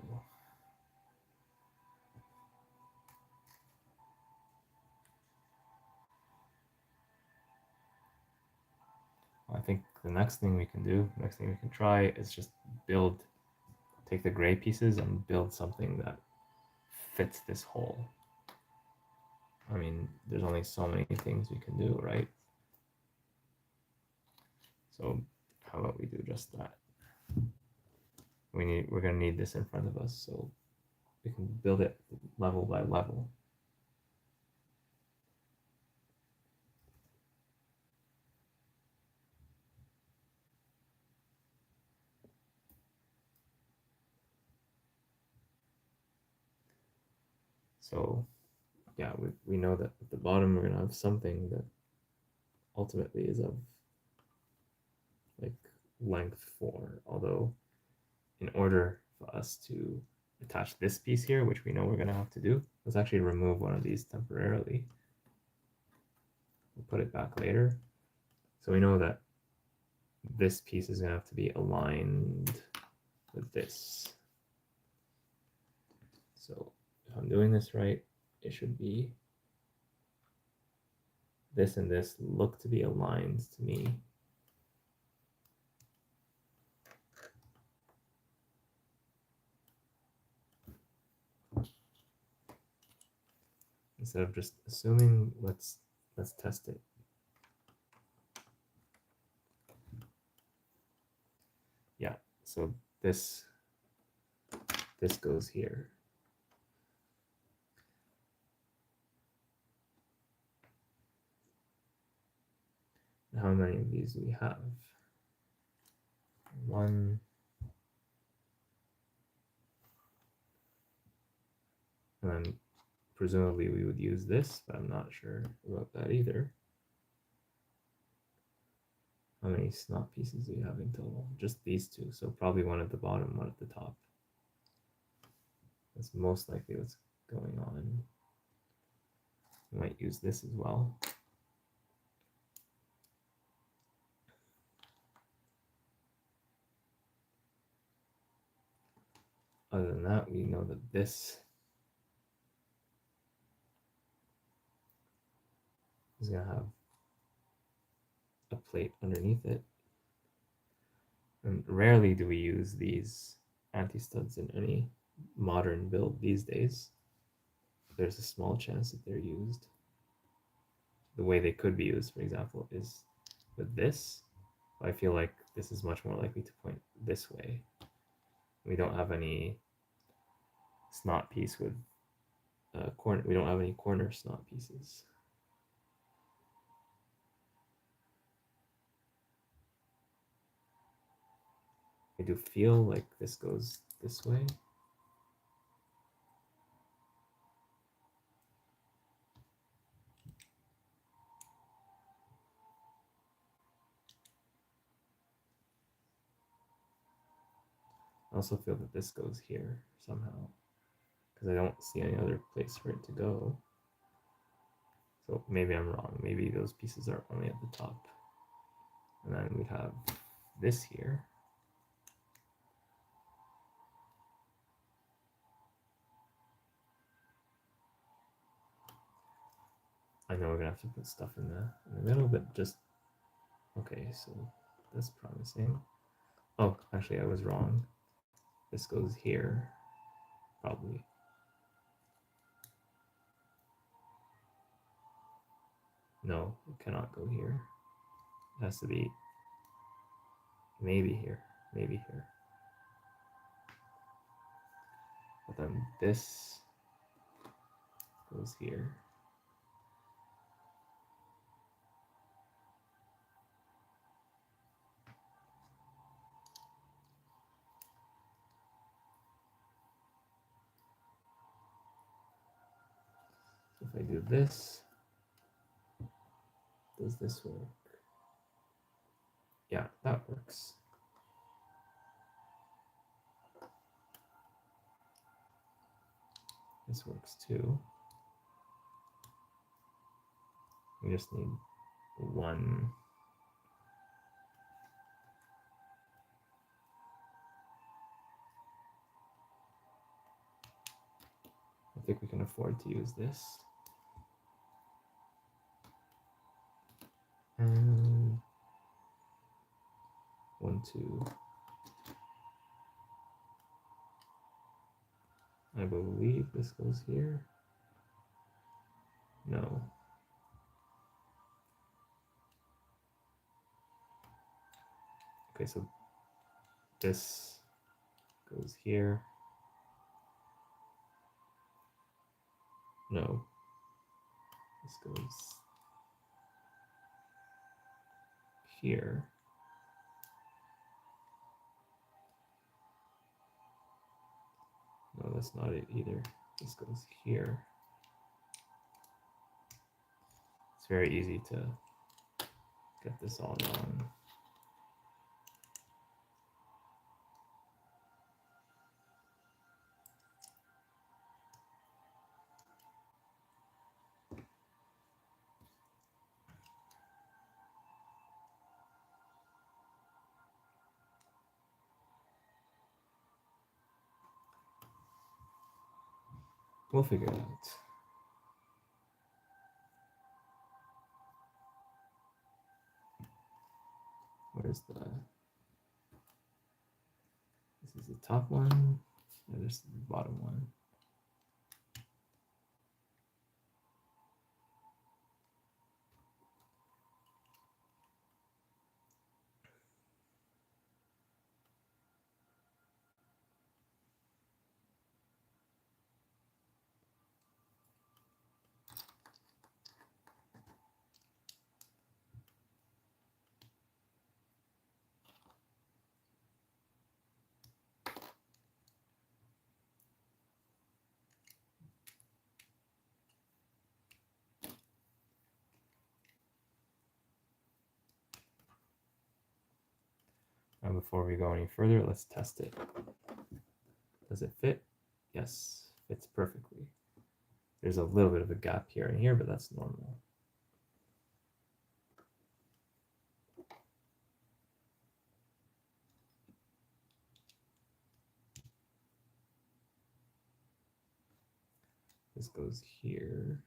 I think the next thing we can do, next thing we can try is just build, take the gray pieces and build something that fits this hole. I mean, there's only so many things we can do, right? So how about we do just that? We're gonna need this in front of us, so we can build it level by level. So yeah, we know that at the bottom we're gonna have something that ultimately is of like length 4, although in order for us to attach this piece here, which we know we're gonna have to do, let's actually remove one of these temporarily. We'll put it back later. So we know that this piece is gonna have to be aligned with this. So if I'm doing this right, it should be this and this look to be aligned to me. Instead of just assuming, let's test it. Yeah, so this goes here. how many of these do we have? One. And then presumably we would use this, but I'm not sure about that either. How many snot pieces do we have in total? Just these two, so probably one at the bottom, one at the top. That's most likely what's going on. We might use this as well. Other than that, we know that this is going to have a plate underneath it. And rarely do we use these anti-studs in any modern build these days. There's a small chance that they're used. The way they could be used, for example, is with this. I feel like this is much more likely to point this way. We don't have any snot piece with corner. We don't have any corner snot pieces. I do feel like this goes this way. I also feel that this goes here somehow, because I don't see any other place for it to go. So maybe I'm wrong. Maybe those pieces are only at the top. And then we have this here. I know we're gonna have to put stuff in the middle, but just okay. So that's promising. Oh, actually, I was wrong. This goes here, probably. No, it cannot go here. It has to be maybe here, maybe here. But then this goes here. So if I do this, does this work? Yeah, that works. This works too. We just need one. I think we can afford to use this. And 1, 2. I believe this goes here. No. Okay, so this goes here. No. This goes here. No, that's not it either. This goes here. It's very easy to get this all wrong. We'll figure it out. Where's the... This is the top one, and this is the bottom one. before we go any further, let's test it. Does it fit? Yes, fits perfectly. There's a little bit of a gap here and here, but that's normal. This goes here.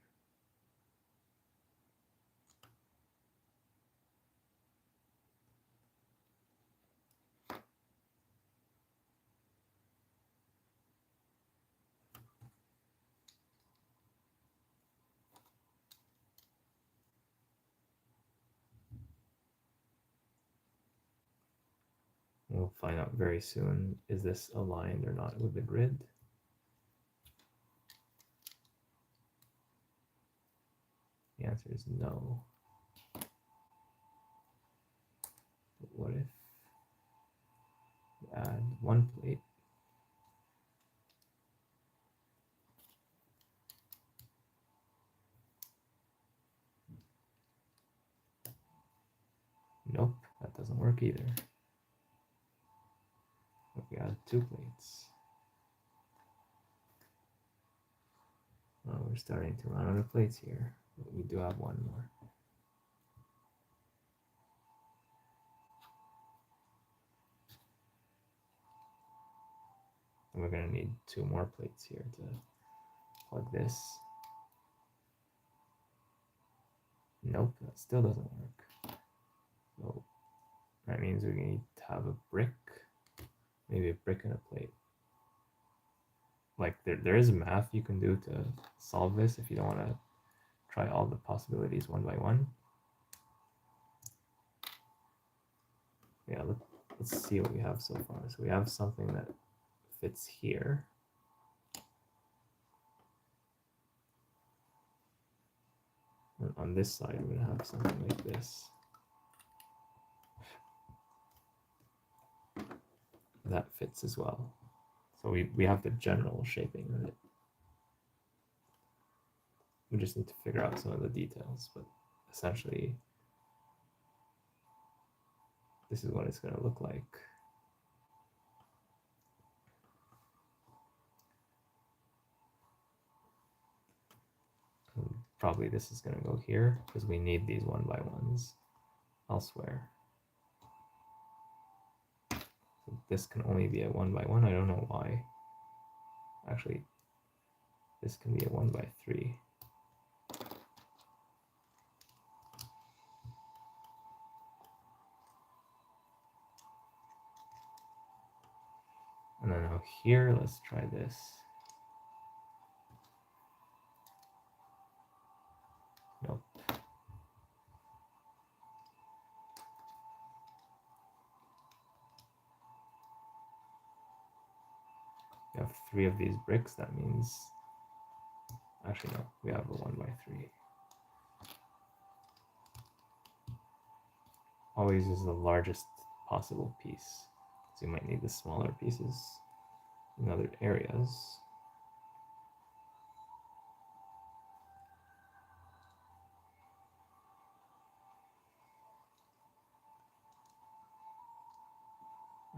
We'll find out very soon, is this aligned or not with the grid? The answer is no. But what if we add one plate? Nope, that doesn't work either. If we add 2 plates. Well, we're starting to run out of plates here, but we do have one more. And we're going to need 2 more plates here to plug this. Nope, that still doesn't work. So that means we need to have a brick, maybe a brick and a plate. Like there is math you can do to solve this if you don't want to try all the possibilities one by one. Yeah, let's see what we have so far. So we have something that fits here. And on this side, we're going to have something like this. That fits as well. So we have the general shaping of it. We just need to figure out some of the details, but essentially, this is what it's going to look like. And probably this is going to go here because we need these 1 by 1s elsewhere. So this can only be a 1 by 1. I don't know why. Actually, this can be a 1 by 3. And then now here, let's try this. Nope. We have 3 of these bricks. That means, actually no, we have a 1 by 3. Always use the largest possible piece. So you might need the smaller pieces in other areas.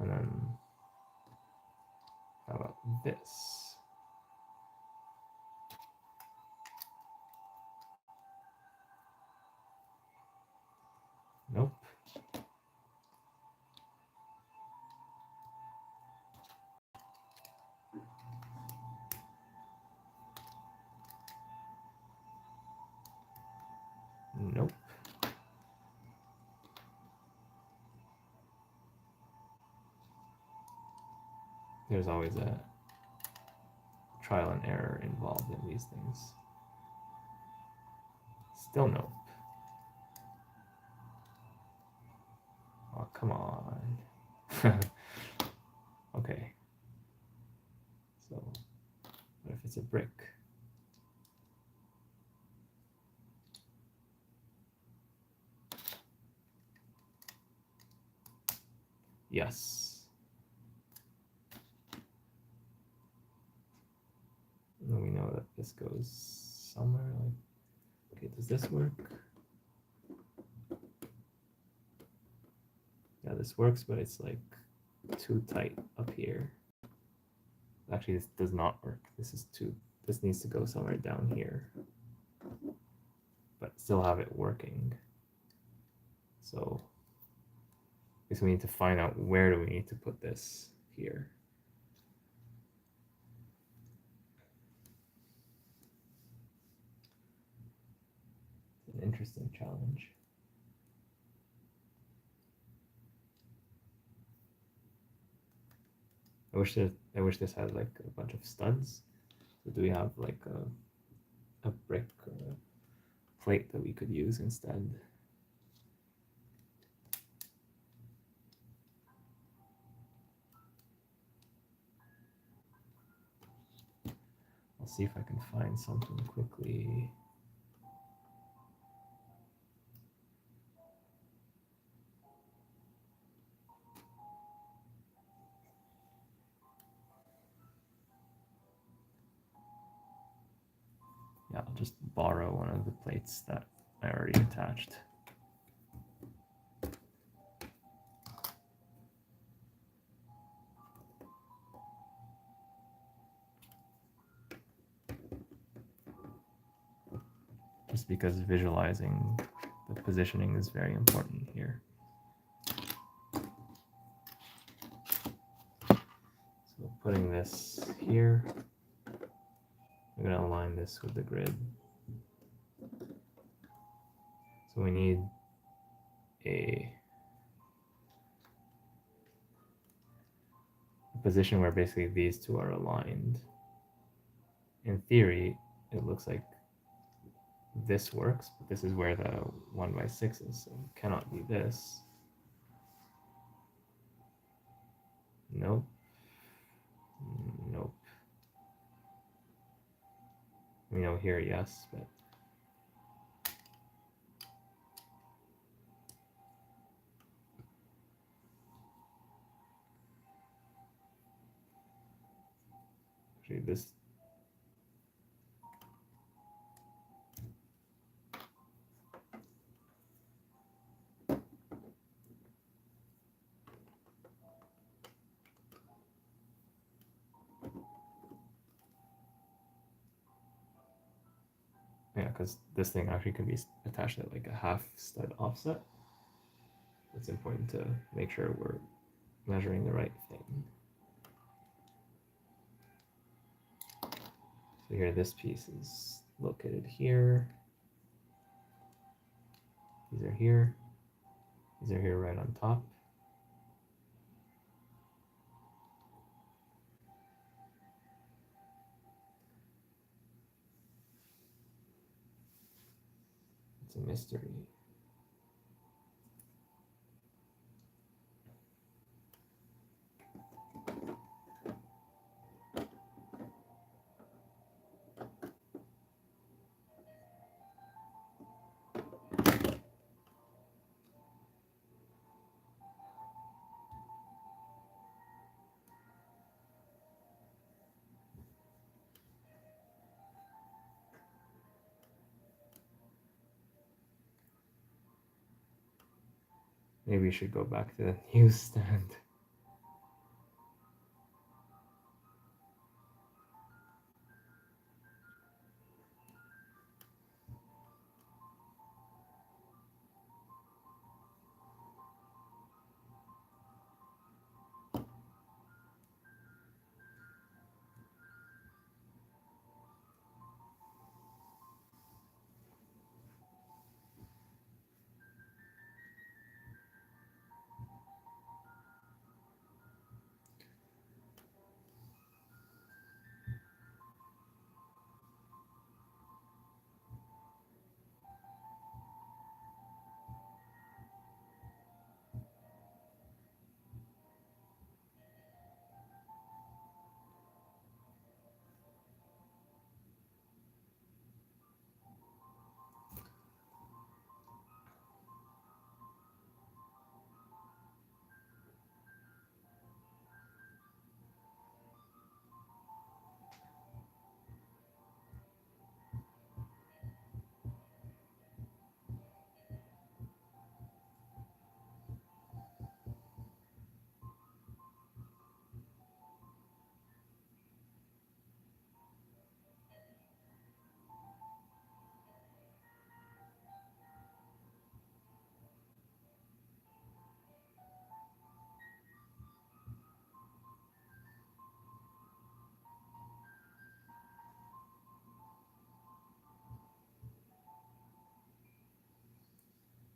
And then, how about this? Nope. Nope. There's always a trial and error involved in these things. Still nope. Oh, come on. Okay. So, what if it's a brick? Yes. And then we know that this goes somewhere like, okay, does this work? Yeah, this works, but it's like too tight up here. Actually, this does not work. This needs to go somewhere down here, but still have it working. So I guess we need to find out where do we need to put this here. It's an interesting challenge. I wish this had like a bunch of studs. So do we have like a brick or a plate that we could use instead? I'll see if I can find something quickly. Yeah, I'll just borrow one of the plates that I already attached. Just because visualizing the positioning is very important here. So putting this here, I'm going to align this with the grid. So we need a position where basically these two are aligned. In theory, it looks like this works, but this is where the 1x6 is, so it cannot be this. Nope. Nope. We know here, yes, but actually this. Yeah, because this thing actually can be attached at like a half stud offset. It's important to make sure we're measuring the right thing. So here, this piece is located here. These are here. These are here right on top. It's a mystery. Maybe we should go back to the newsstand.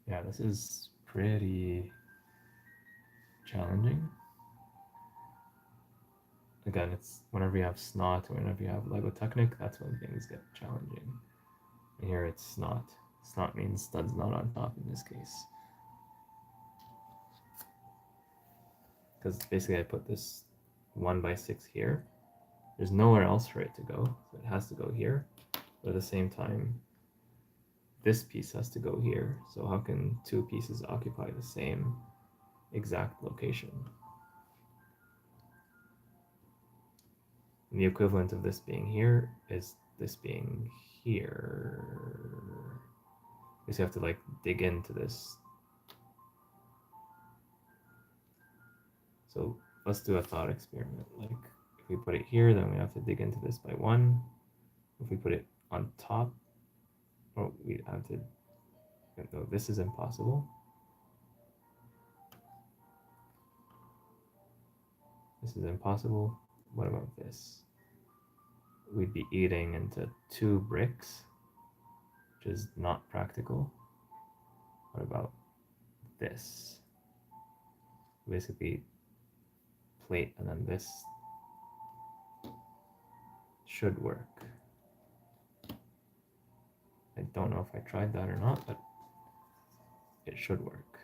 Yeah, this is pretty challenging. Again, it's whenever you have snot or whenever you have Lego Technic, that's when things get challenging. And here it's snot. Snot means stud's not on top in this case. Because basically I put this 1x6 here. There's nowhere else for it to go, so it has to go here. But at the same time, this piece has to go here. So how can two pieces occupy the same exact location? And the equivalent of this being here is this being here. Because you have to like dig into this. So let's do a thought experiment. Like if we put it here, then we have to dig into this by 1. If we put it on top, oh, we have to, no, this is impossible. This is impossible. What about this? We'd be eating into 2 bricks, which is not practical. What about this? Basically, plate and then this should work. I don't know if I tried that or not, but it should work.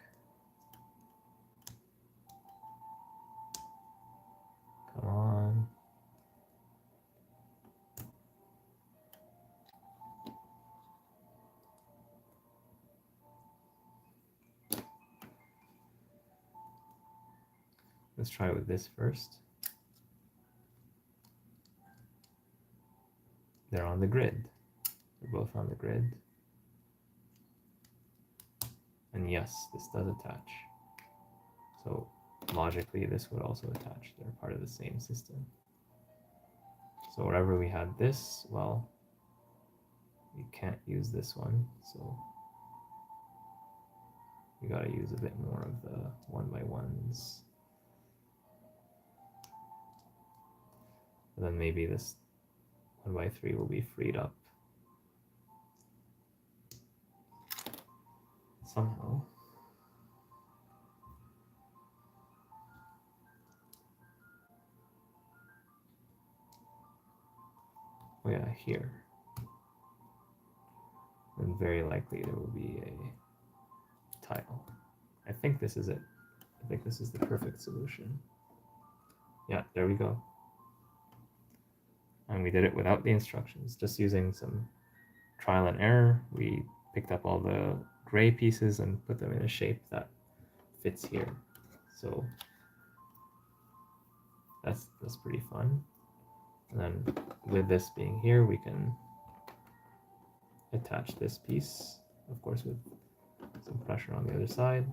Come on. Let's try with this first. They're on the grid. They're both on the grid. And yes, this does attach. So logically, this would also attach. They're part of the same system. So wherever we had this, well, you can't use this one. So you gotta use a bit more of the 1x1s. And then maybe this 1x3 will be freed up somehow. Oh yeah, here. And very likely there will be a tile. I think this is it. I think this is the perfect solution. Yeah, there we go. And we did it without the instructions, just using some trial and error. We picked up all the gray pieces and put them in a shape that fits here. So that's pretty fun. And then with this being here, we can attach this piece, of course, with some pressure on the other side.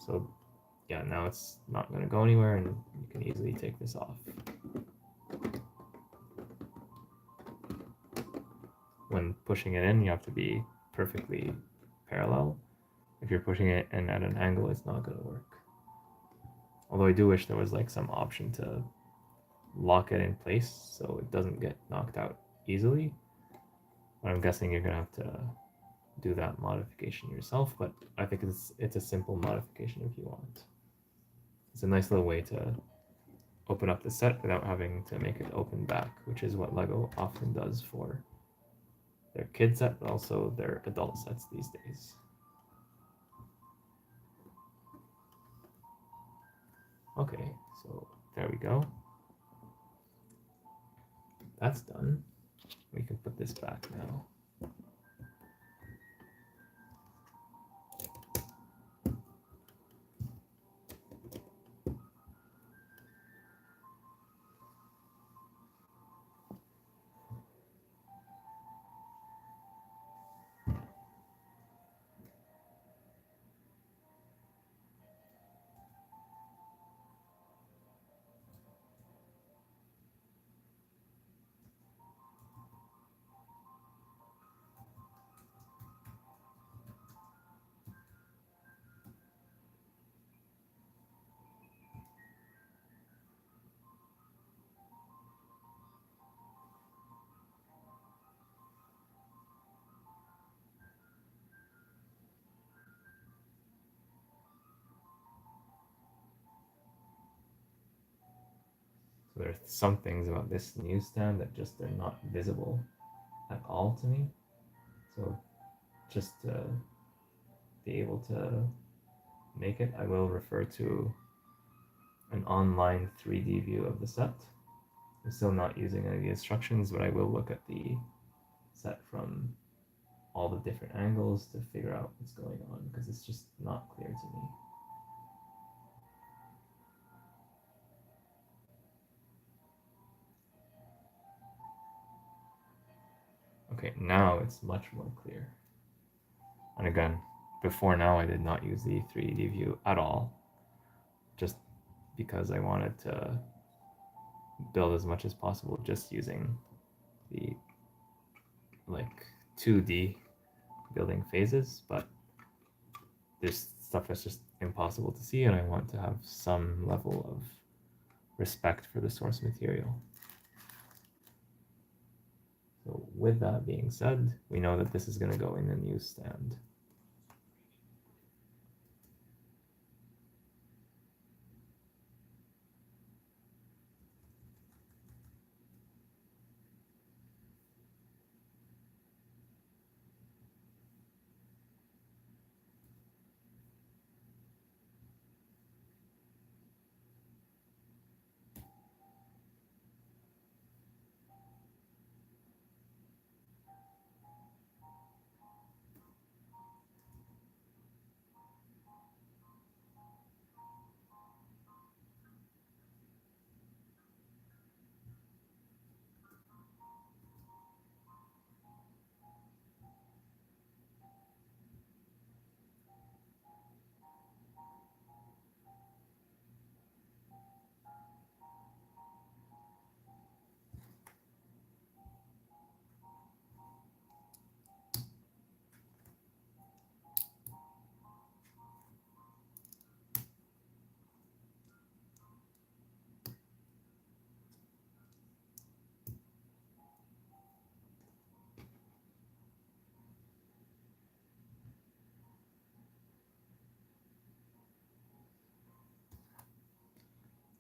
So yeah, now it's not going to go anywhere, and you can easily take this off. When pushing it in, you have to be perfectly parallel. If you're pushing it in at an angle, it's not going to work. Although I do wish there was like some option to lock it in place so it doesn't get knocked out easily. But I'm guessing you're going to have to do that modification yourself, but I think it's a simple modification if you want. It's a nice little way to open up the set without having to make it open back, which is what LEGO often does for their kid set, but also their adult sets these days. Okay, so there we go. That's done. We can put this back now. So there are some things about this newsstand that just are not visible at all to me. So just to be able to make it, I will refer to an online 3D view of the set. I'm still not using any of the instructions, but I will look at the set from all the different angles to figure out what's going on, because it's just not clear to me. Okay, now it's much more clear. And again, before now I did not use the 3D view at all, just because I wanted to build as much as possible just using the like 2D building phases, but there's stuff that's just impossible to see, and I want to have some level of respect for the source material. So with that being said, we know that this is going to go in the newsstand.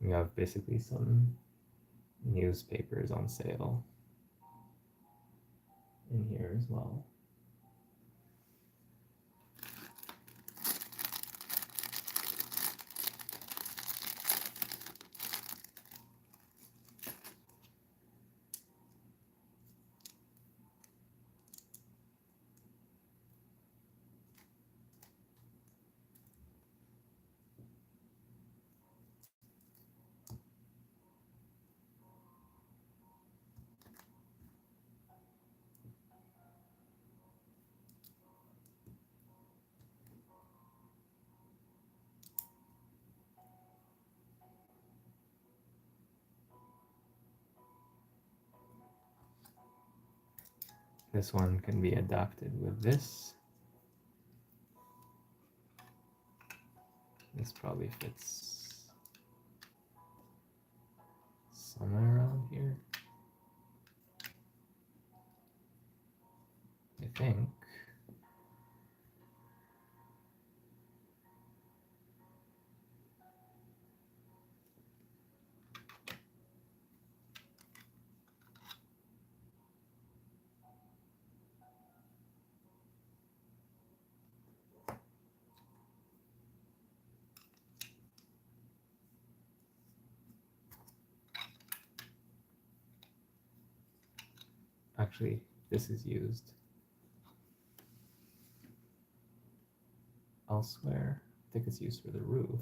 We have basically some newspapers on sale in here as well. This one can be adapted with this. This probably fits somewhere around here, I think. Actually, this is used elsewhere. I think it's used for the roof.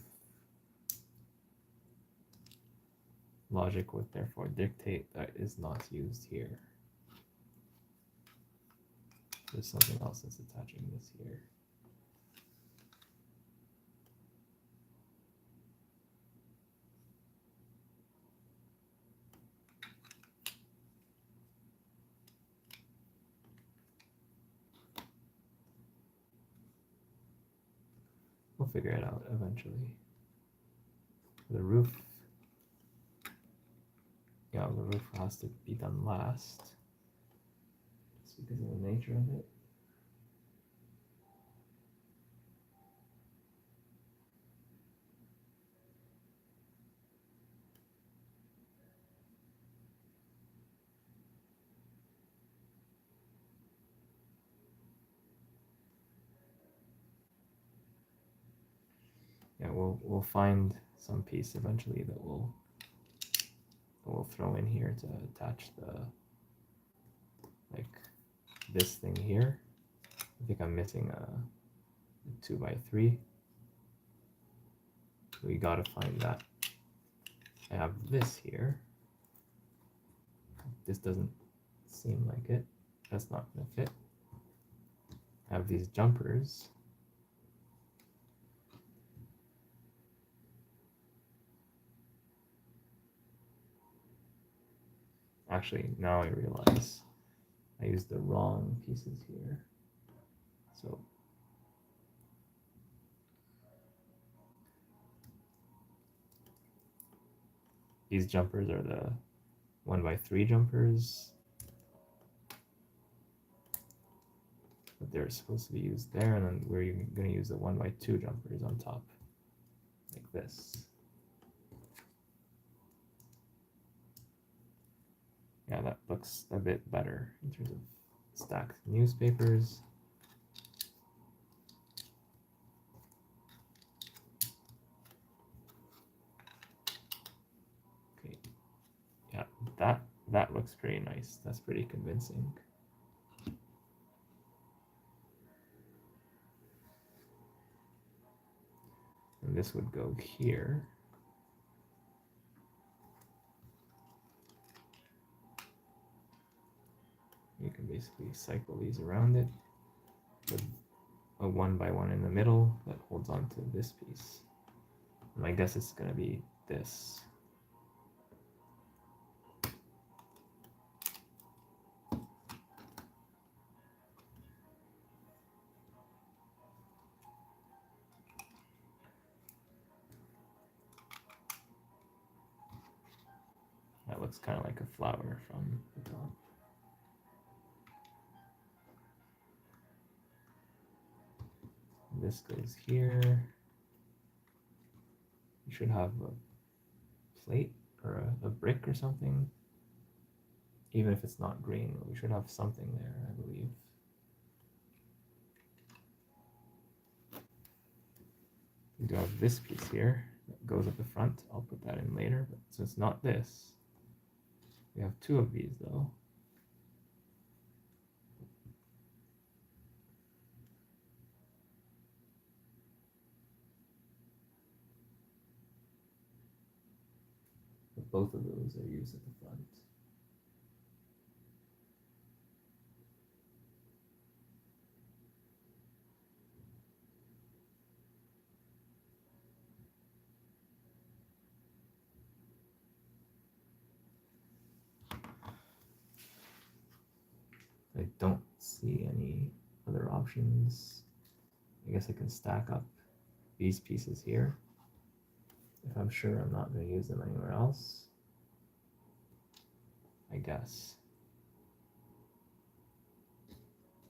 Logic would therefore dictate that is not used here. There's something else that's attaching this here. We'll figure it out eventually. The roof, yeah, the roof has to be done last, just because of the nature of it. yeah, we'll find some piece eventually that we'll throw in here to attach the, like, this thing here. I think I'm missing a 2x3. We gotta find that. I have this here. This doesn't seem like it. That's not gonna fit. I have these jumpers. Actually, now I realize I used the wrong pieces here. So these jumpers are the 1x3 jumpers, but they're supposed to be used there, and then we're going to use the 1x2 jumpers on top, like this. Yeah, that looks a bit better in terms of stacked newspapers. Okay, yeah, that looks pretty nice. That's pretty convincing. And this would go here. You can basically cycle these around it with a 1x1 in the middle that holds on to this piece. And I guess it's going to be this. That looks kind of like a flower from the top. This goes here. You should have a plate or a brick or something. Even if it's not green, we should have something there, I believe. We do have this piece here that goes at the front. I'll put that in later, but so it's not this. We have two of these though. But both of those are used at the front. I don't see any other options. I guess I can stack up these pieces here if I'm sure I'm not going to use them anywhere else. I guess.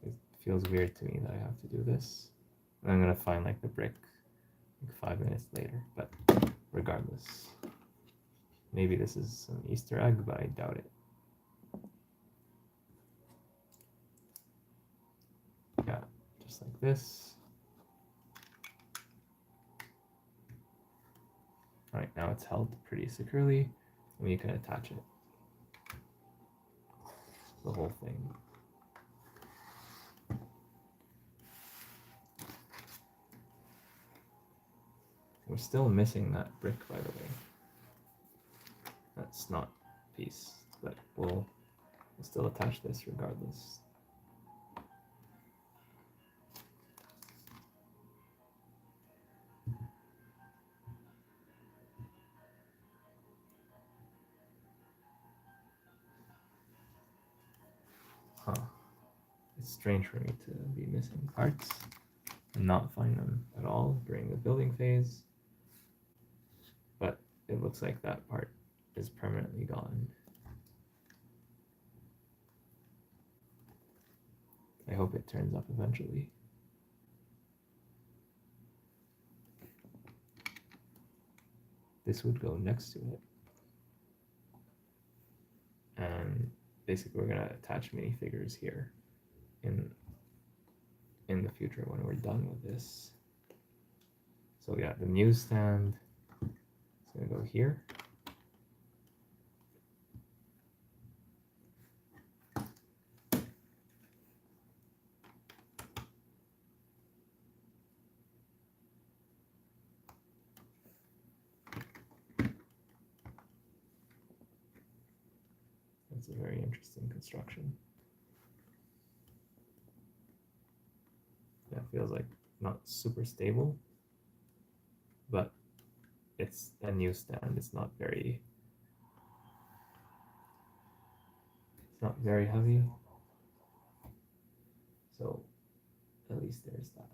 It feels weird to me that I have to do this. And I'm going to find like the brick like 5 minutes later, but regardless. Maybe this is an Easter egg, but I doubt it. Yeah, just like this. All right, now it's held pretty securely, and you can attach it. The whole thing. We're still missing that brick, by the way. That's not piece, but we'll still attach this regardless. Huh. It's strange for me to be missing parts and not find them at all during the building phase, but it looks like that part is permanently gone. I hope it turns up eventually. This would go next to it. And basically we're gonna attach minifigures here in the future when we're done with this. So yeah, the newsstand is going to go here. That's a very interesting construction. Yeah, it feels like not super stable, but it's a newsstand. It's not very heavy. So at least there's that.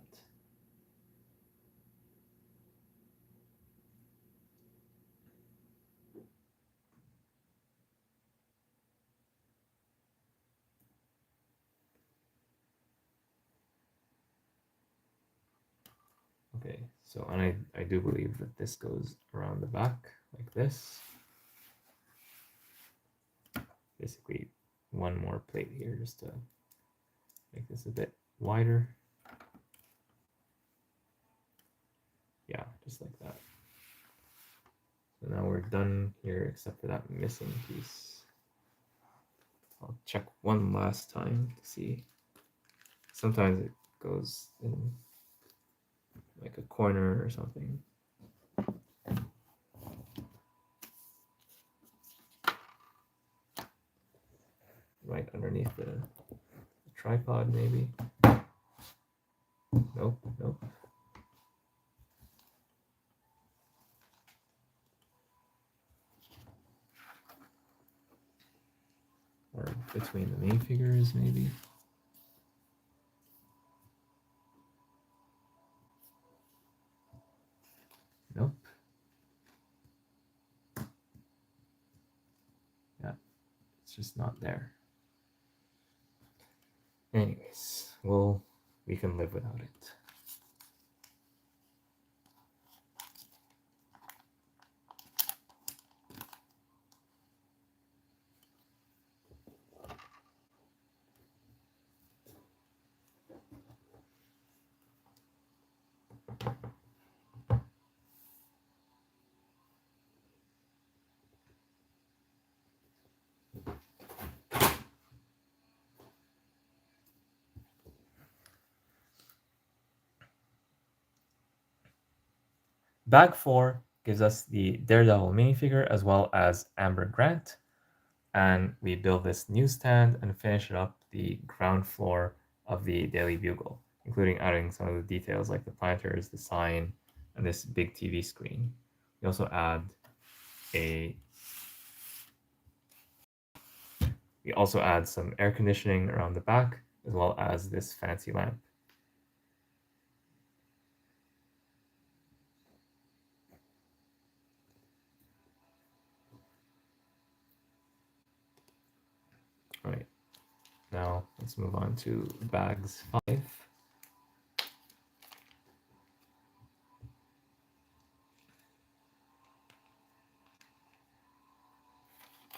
Okay, so and I do believe that this goes around the back like this. Basically one more plate here just to make this a bit wider. Yeah, just like that. So now we're done here except for that missing piece. I'll check one last time to see. Sometimes it goes in like a corner or something. Right underneath the tripod, maybe. Nope, nope. Or between the minifigures, maybe. Nope. Yeah, it's just not there. Anyways, we can live without it. Bag 4 gives us the Daredevil minifigure as well as Amber Grant. And we build this newsstand and finish it up the ground floor of the Daily Bugle, including adding some of the details like the planters, the sign, and this big TV screen. We also add some air conditioning around the back, as well as this fancy lamp. All right, now let's move on to bags 5.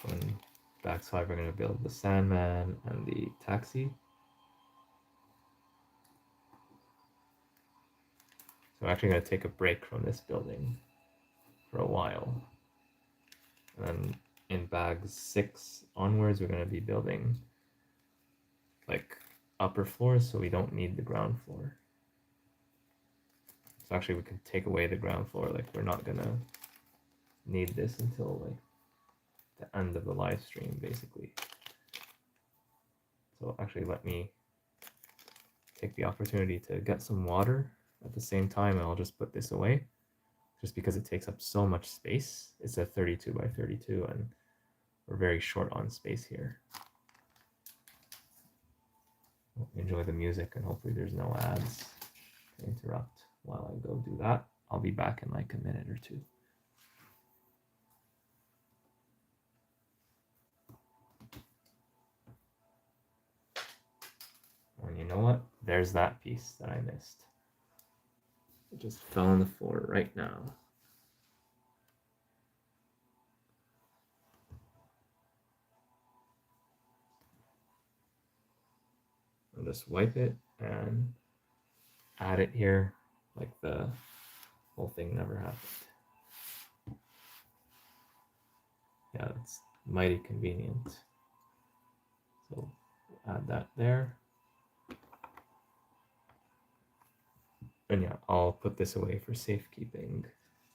In bags 5, we're going to build the Sandman and the taxi. So I'm actually going to take a break from this building for a while. And then in bags 6 onwards, we're going to be building like upper floors, so we don't need the ground floor. So actually we can take away the ground floor, like we're not gonna need this until like the end of the live stream, basically. So actually let me take the opportunity to get some water at the same time, and I'll just put this away, just because it takes up so much space. It's a 32 by 32, and we're very short on space here. Enjoy the music, and hopefully there's no ads to interrupt while I go do that. I'll be back in like a minute or two. And you know what? There's that piece that I missed. It just fell on the floor right now. I'll just wipe it and add it here, like the whole thing never happened. Yeah, that's mighty convenient. So add that there. And yeah, I'll put this away for safekeeping,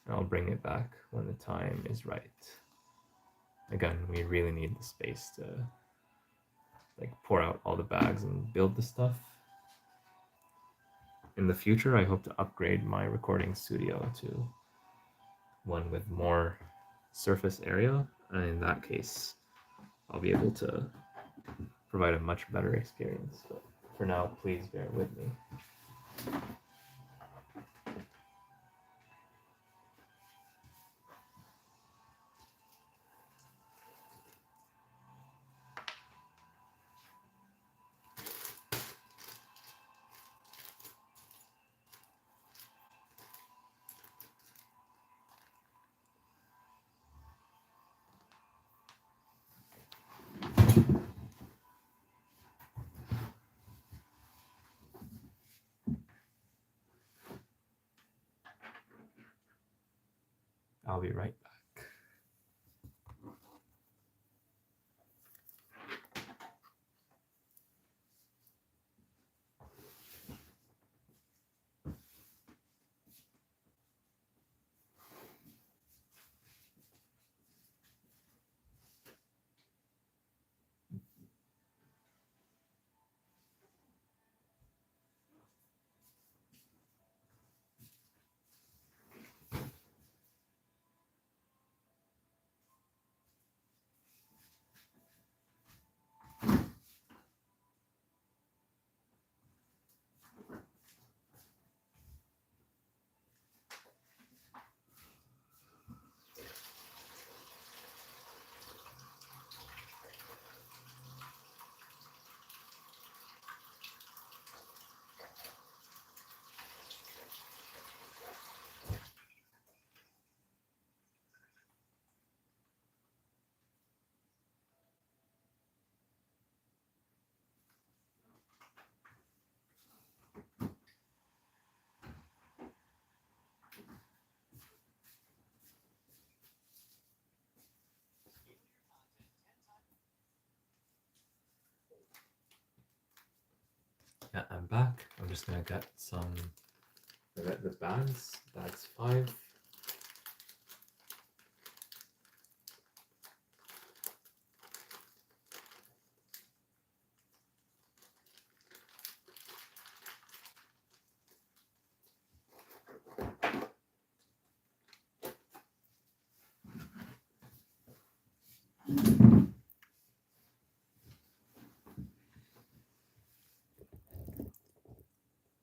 and I'll bring it back when the time is right. Again, we really need the space to like pour out all the bags and build the stuff. In the future, I hope to upgrade my recording studio to one with more surface area, and in that case, I'll be able to provide a much better experience. But for now, please bear with me. I'll be right back. Yeah, I'm back. I'm just gonna get the bags. Bags 5.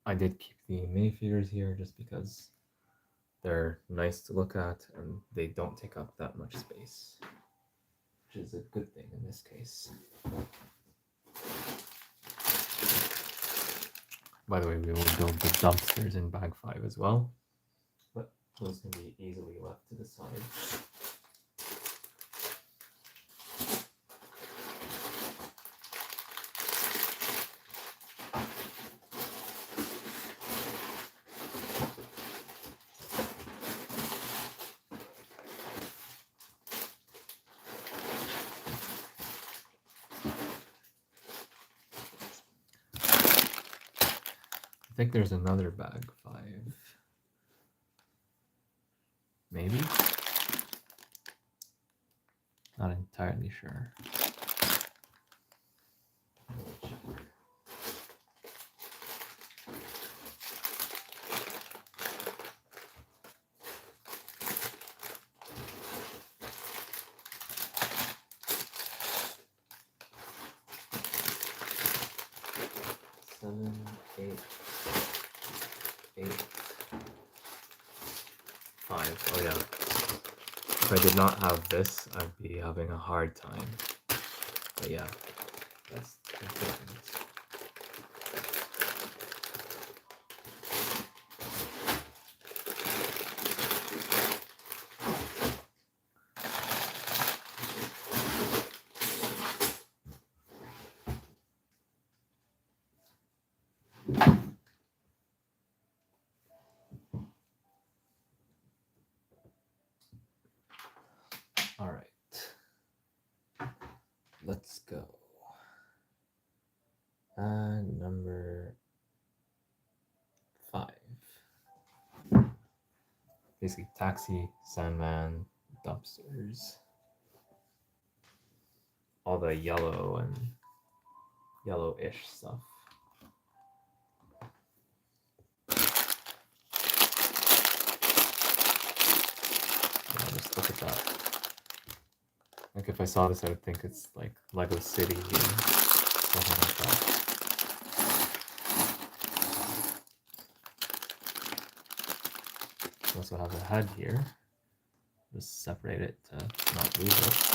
I did keep the minifigures here just because they're nice to look at and they don't take up that much space, which is a good thing in this case. By the way, we will build the dumpsters in bag 5 as well, but those can be easily left to the side. I think there's another bag 5. Maybe? Not entirely sure. Seven, eight, 5. Oh yeah. If I did not have this, I'd be having a hard time. But yeah, that's important. let's go. Number 5. Basically, taxi, Sandman, dumpsters. All the yellow and yellowish stuff. Yeah, just look at that. Like if I saw this, I would think it's like Lego City here, something like that. We also have a head here. Just separate it to not lose it.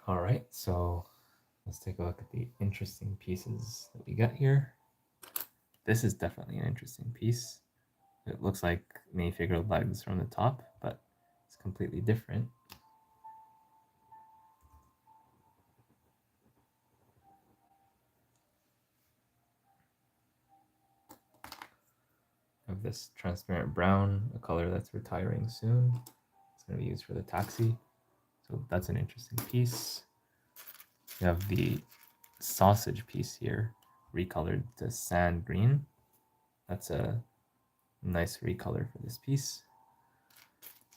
All right, so let's take a look at the interesting pieces that we got here. This is definitely an interesting piece. It looks like minifigure legs from the top, but it's completely different. I have this transparent brown, a color that's retiring soon. It's going to be used for the taxi. So that's an interesting piece. We have the sausage piece here, recolored to sand green. That's a nice recolor for this piece.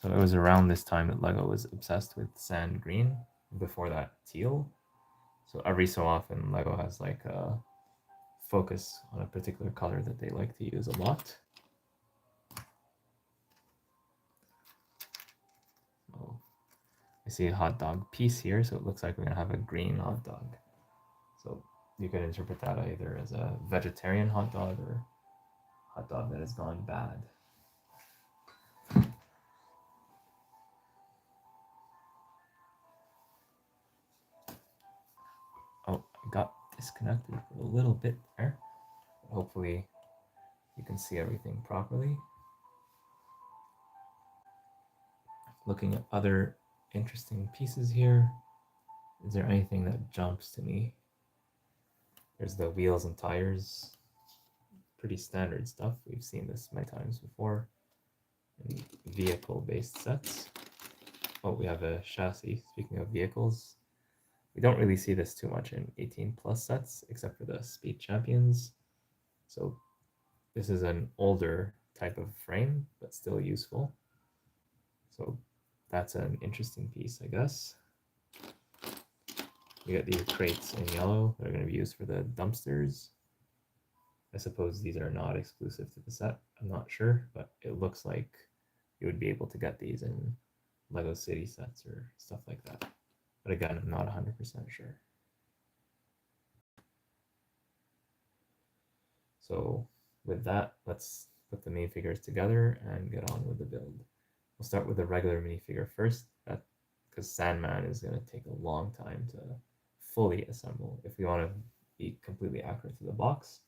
So it was around this time that LEGO was obsessed with sand green, before that teal. So every so often LEGO has like a focus on a particular color that they like to use a lot. So I see a hot dog piece here, so it looks like we're gonna have a green hot dog. So you can interpret that either as a vegetarian hot dog or hot dog that has gone bad. Oh, I got disconnected for a little bit there. Hopefully you can see everything properly. Looking at other interesting pieces here. Is there anything that jumps to me? There's the wheels and tires. Pretty standard stuff. We've seen this many times before in vehicle-based sets. Oh, we have a chassis. Speaking of vehicles, we don't really see this too much in 18 plus sets, except for the Speed Champions. So this is an older type of frame, but still useful. So that's an interesting piece, I guess. We got these crates in yellow that are going to be used for the dumpsters. I suppose these are not exclusive to the set. I'm not sure, but it looks like you would be able to get these in LEGO City sets or stuff like that. But again, I'm not 100% sure. So with that, let's put the minifigures together and get on with the build. We'll start with the regular minifigure first, because Sandman is going to take a long time to fully assemble if we want to be completely accurate to the box.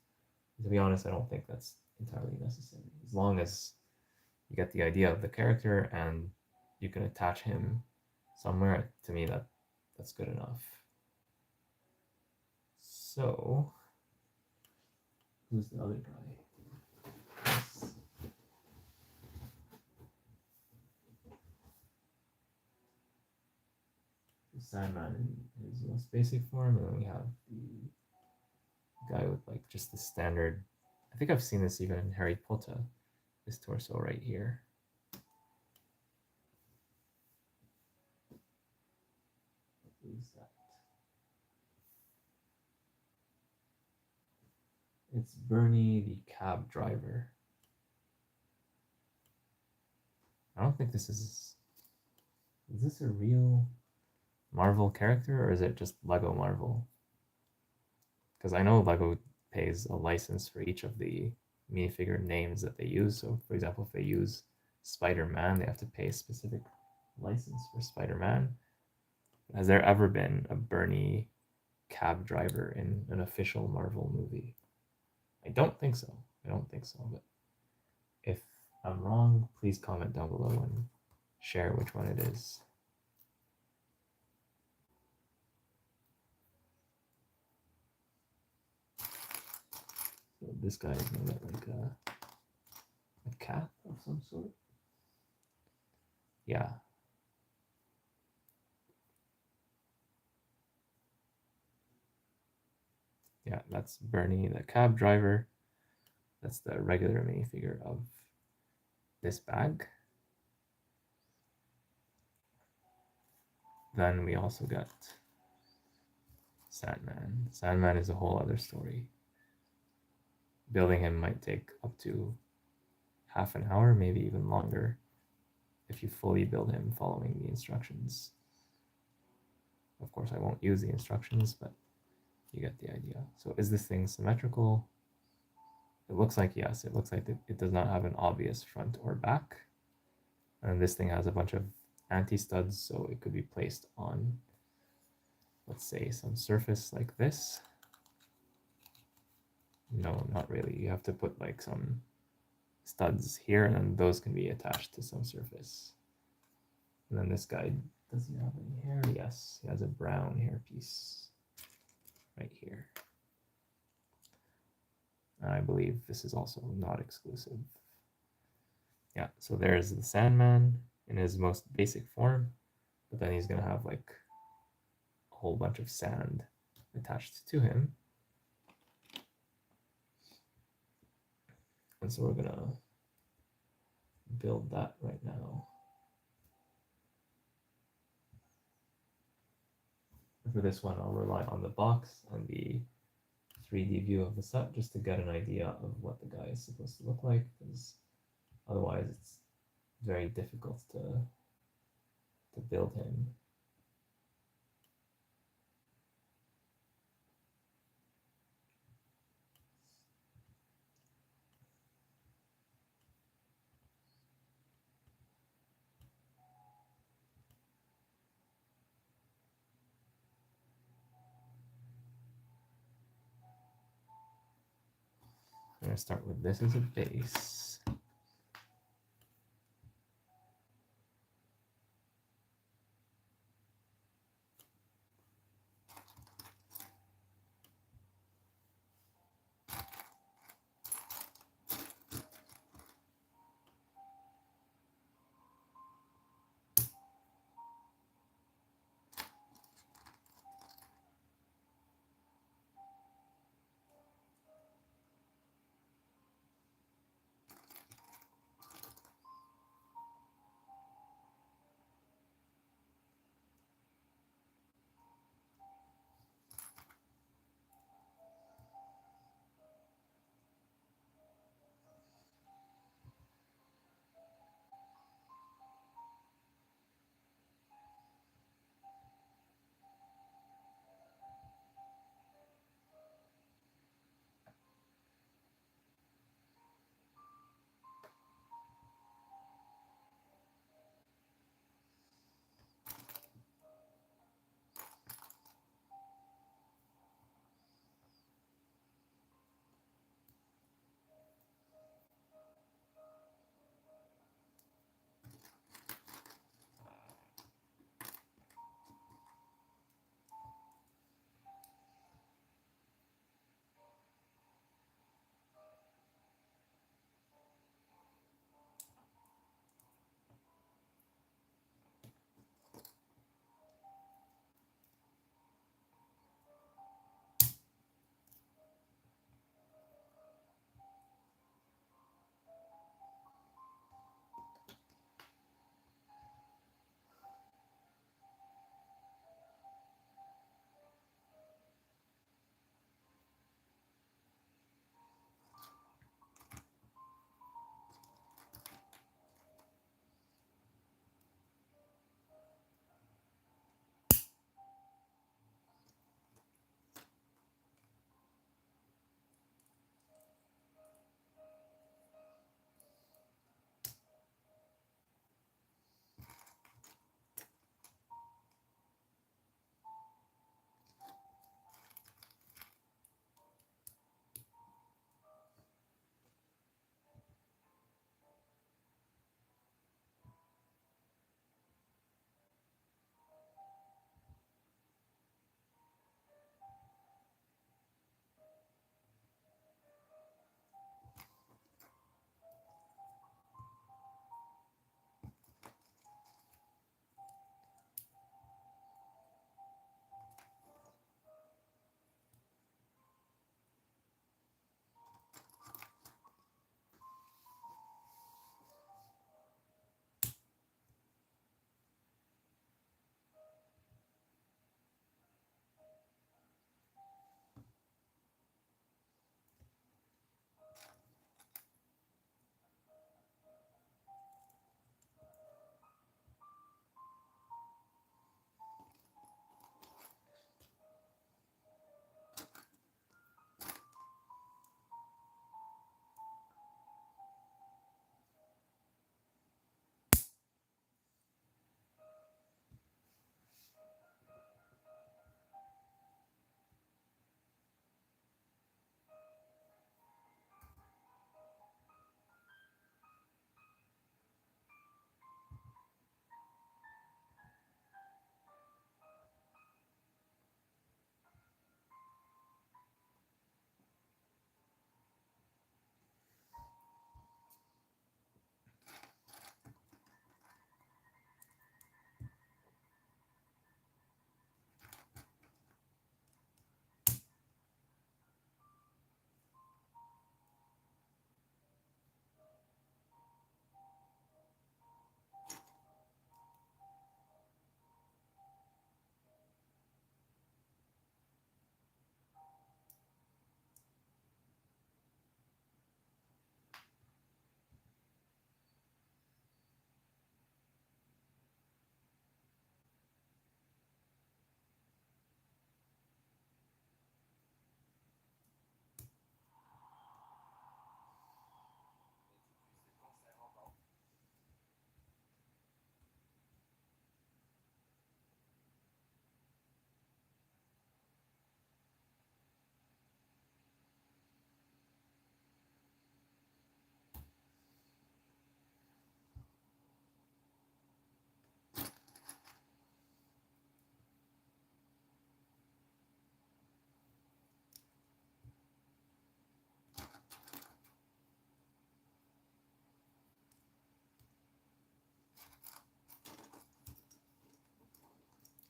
To be honest, I don't think that's entirely necessary. As long as you get the idea of the character and you can attach him somewhere, to me that's good enough. So, who's the other guy? Sandman in his most basic form, and then we have the guy with like just the standard. I think I've seen this even in Harry Potter. This torso right here. What is that? It's Bernie, the cab driver. I don't think this is. Is this a real Marvel character, or is it just Lego Marvel? Because I know Lego pays a license for each of the minifigure names that they use. So, for example, if they use Spider-Man, they have to pay a specific license for Spider-Man. Has there ever been a Bernie cab driver in an official Marvel movie? I don't think so. I don't think so. But if I'm wrong, please comment down below and share which one it is. So this guy is gonna get like a cat of some sort. Yeah. Yeah, that's Bernie, the cab driver. That's the regular minifigure of this bag. Then we also got Sandman. Sandman is a whole other story. Building him might take up to half an hour, maybe even longer, if you fully build him following the instructions. Of course, I won't use the instructions, but you get the idea. So is this thing symmetrical? It looks like yes. It looks like it does not have an obvious front or back. And this thing has a bunch of anti-studs, so it could be placed on, let's say, some surface like this. No, not really. You have to put like some studs here, and then those can be attached to some surface. And then this guy, does he have any hair? Yes, he has a brown hairpiece right here. And I believe this is also not exclusive. Yeah, so there's the Sandman in his most basic form, but then he's gonna have like a whole bunch of sand attached to him. And so we're gonna build that right now. For this one, I'll rely on the box and the 3D view of the set just to get an idea of what the guy is supposed to look like, because otherwise it's very difficult to build him. I'm going to start with this as a base.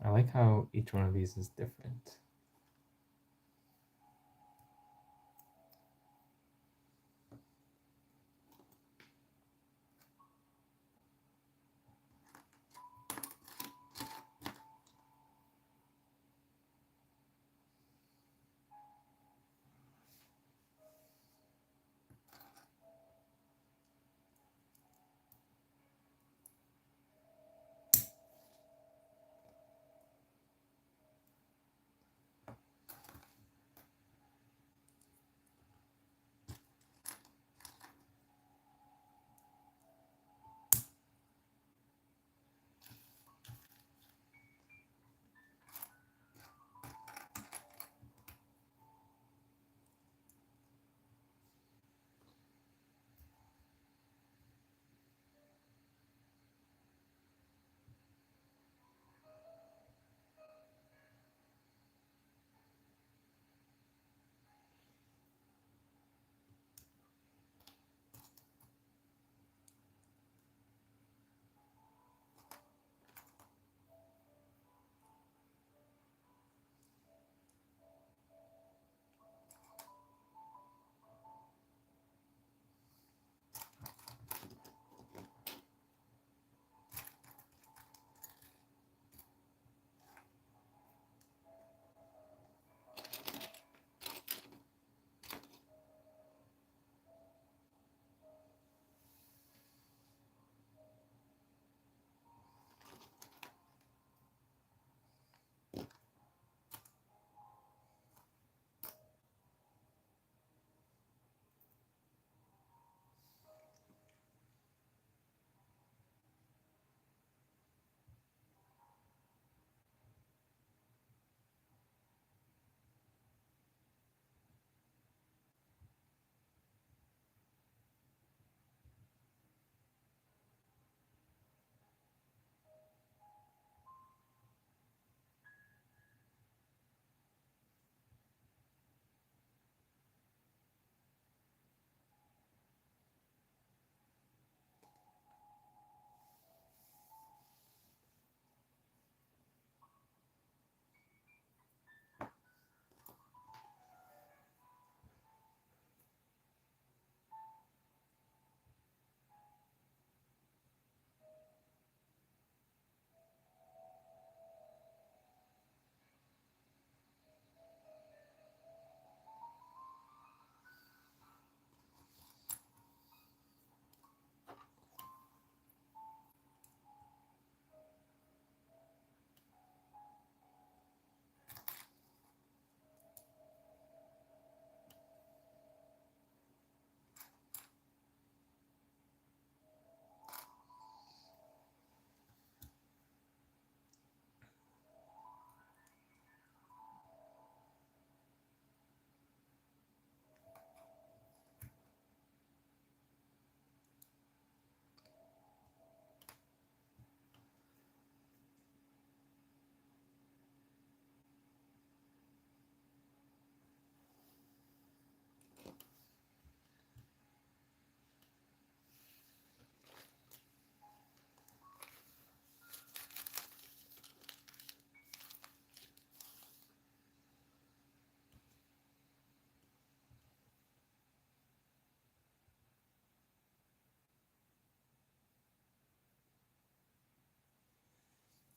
I like how each one of these is different.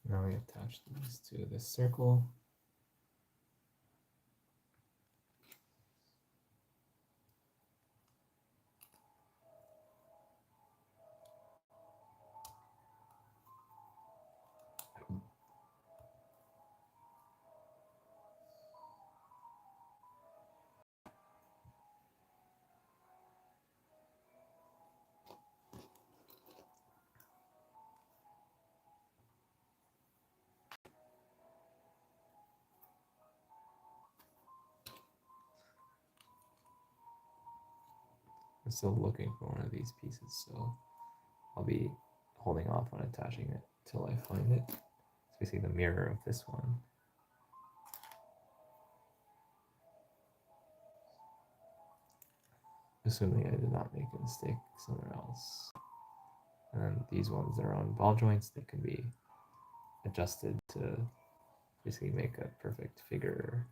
Now we attach these to this circle. I'm still looking for one of these pieces, so I'll be holding off on attaching it till I find it. It's basically the mirror of this one. Assuming I did not make a mistake somewhere else. And then these ones that are on ball joints, they can be adjusted to basically make a perfect figure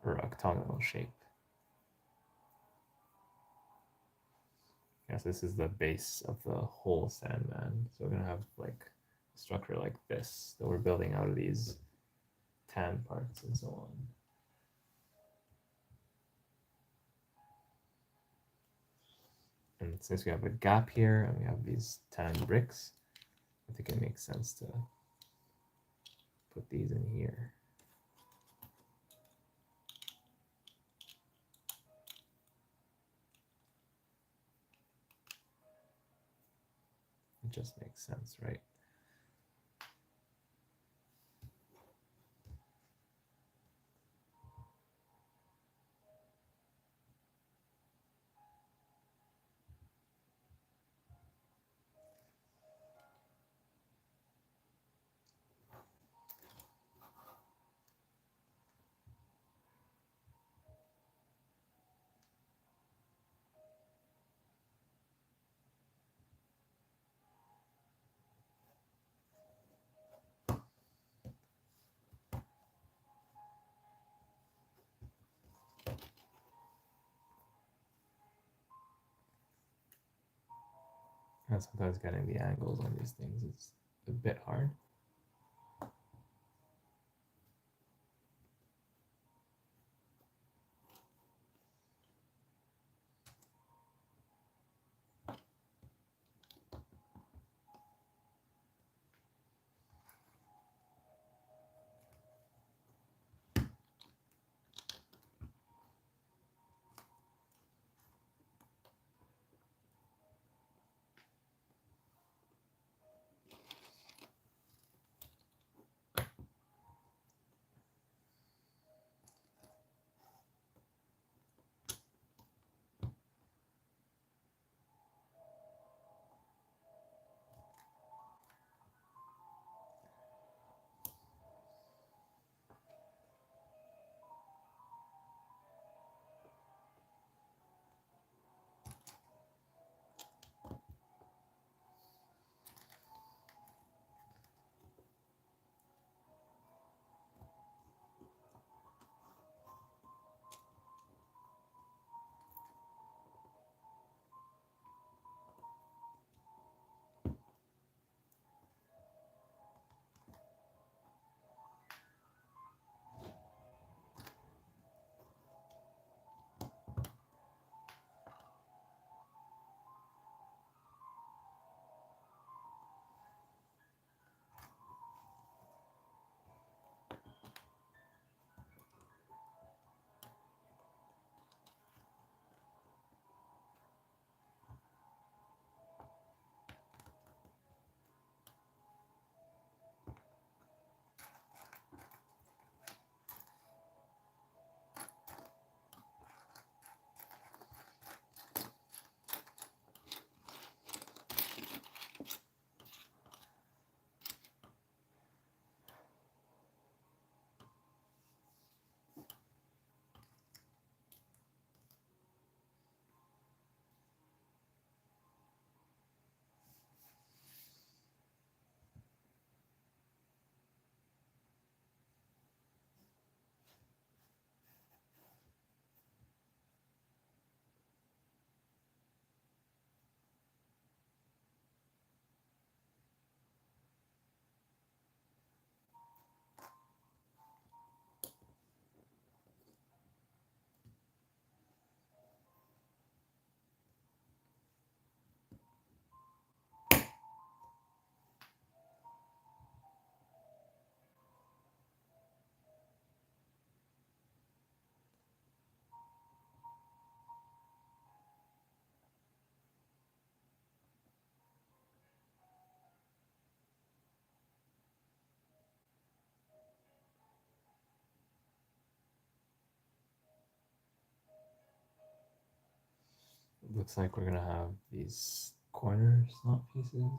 or octagonal shape. Yes, this is the base of the whole Sandman. So we're gonna have like a structure like this that we're building out of these tan parts and so on. And since we have a gap here and we have these tan bricks, I think it makes sense to put these in here. It just makes sense, right? And sometimes getting the angles on these things is a bit hard. It looks like we're gonna have these corner slot pieces.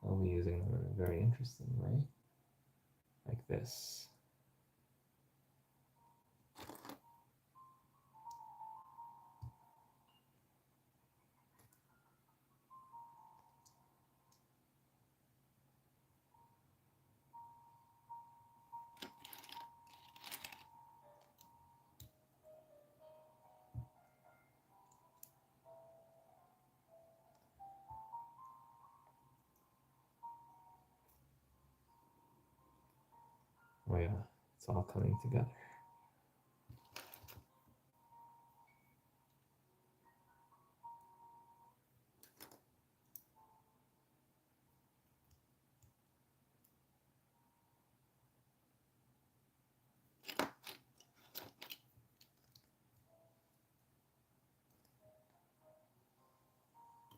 I'll be using them in a very interesting way, like this. yeah, it's all coming together.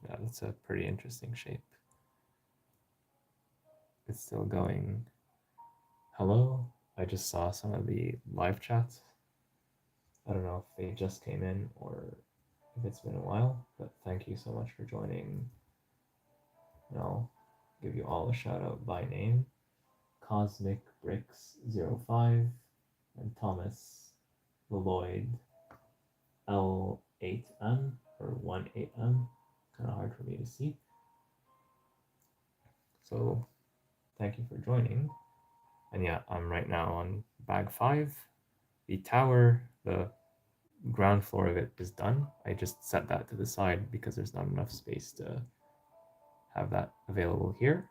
Yeah, that's a pretty interesting shape. It's still going. Hello, I just saw some of the live chats. I don't know if they just came in or if it's been a while, but thank you so much for joining. And I'll give you all a shout out by name. Cosmic Bricks 05 and Thomas Lloyd L8M or 18M. Kind of hard for me to see. So thank you for joining. And yeah, I'm right now on bag 5. The tower, the ground floor of it is done. I just set that to the side because there's not enough space to have that available here.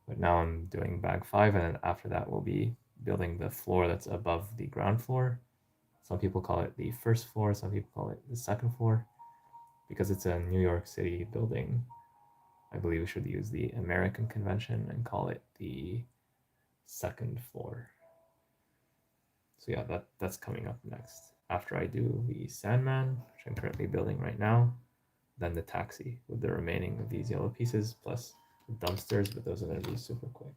But now I'm doing bag 5, and then after that we'll be building the floor that's above the ground floor. Some people call it the first floor, some people call it the second floor. Because it's a New York City building, I believe we should use the American convention and call it the second floor. So yeah, that's coming up next. After I do the Sandman, which I'm currently building right now, then the taxi with the remaining of these yellow pieces, plus the dumpsters, but those are going to be super quick.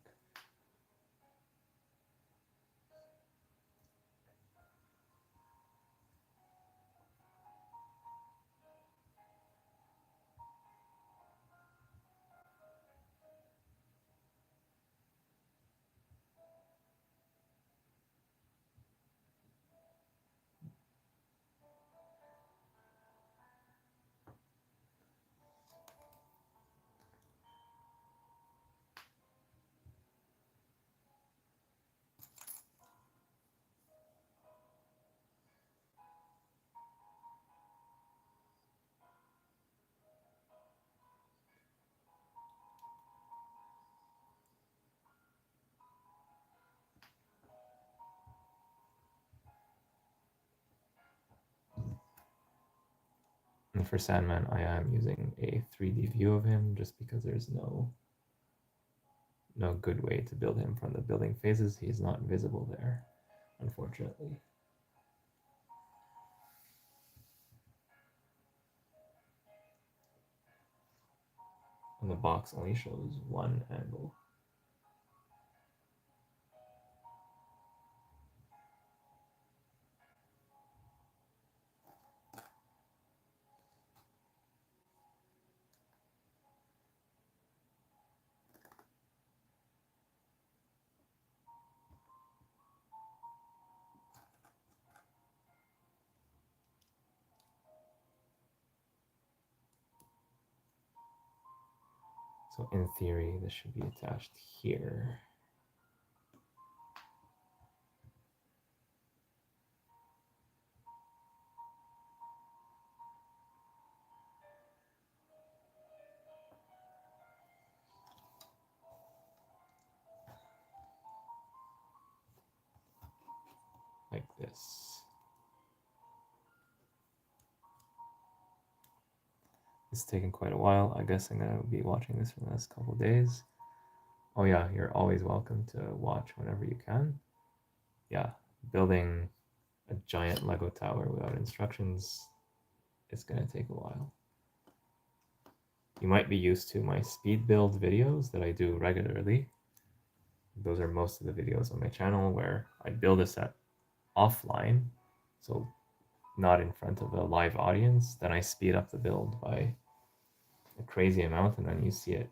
And for Sandman, I am using a 3D view of him just because there's no good way to build him from the building phases. He's not visible there, unfortunately. And the box only shows one angle. So in theory, this should be attached here. Like this. It's taken quite a while. I guess I'm going to be watching this for the next couple days. Oh yeah, you're always welcome to watch whenever you can. Yeah, building a giant Lego tower without instructions, it's going to take a while. You might be used to my speed build videos that I do regularly. Those are most of the videos on my channel where I build a set offline, so not in front of a live audience. Then I speed up the build by a crazy amount, and then you see it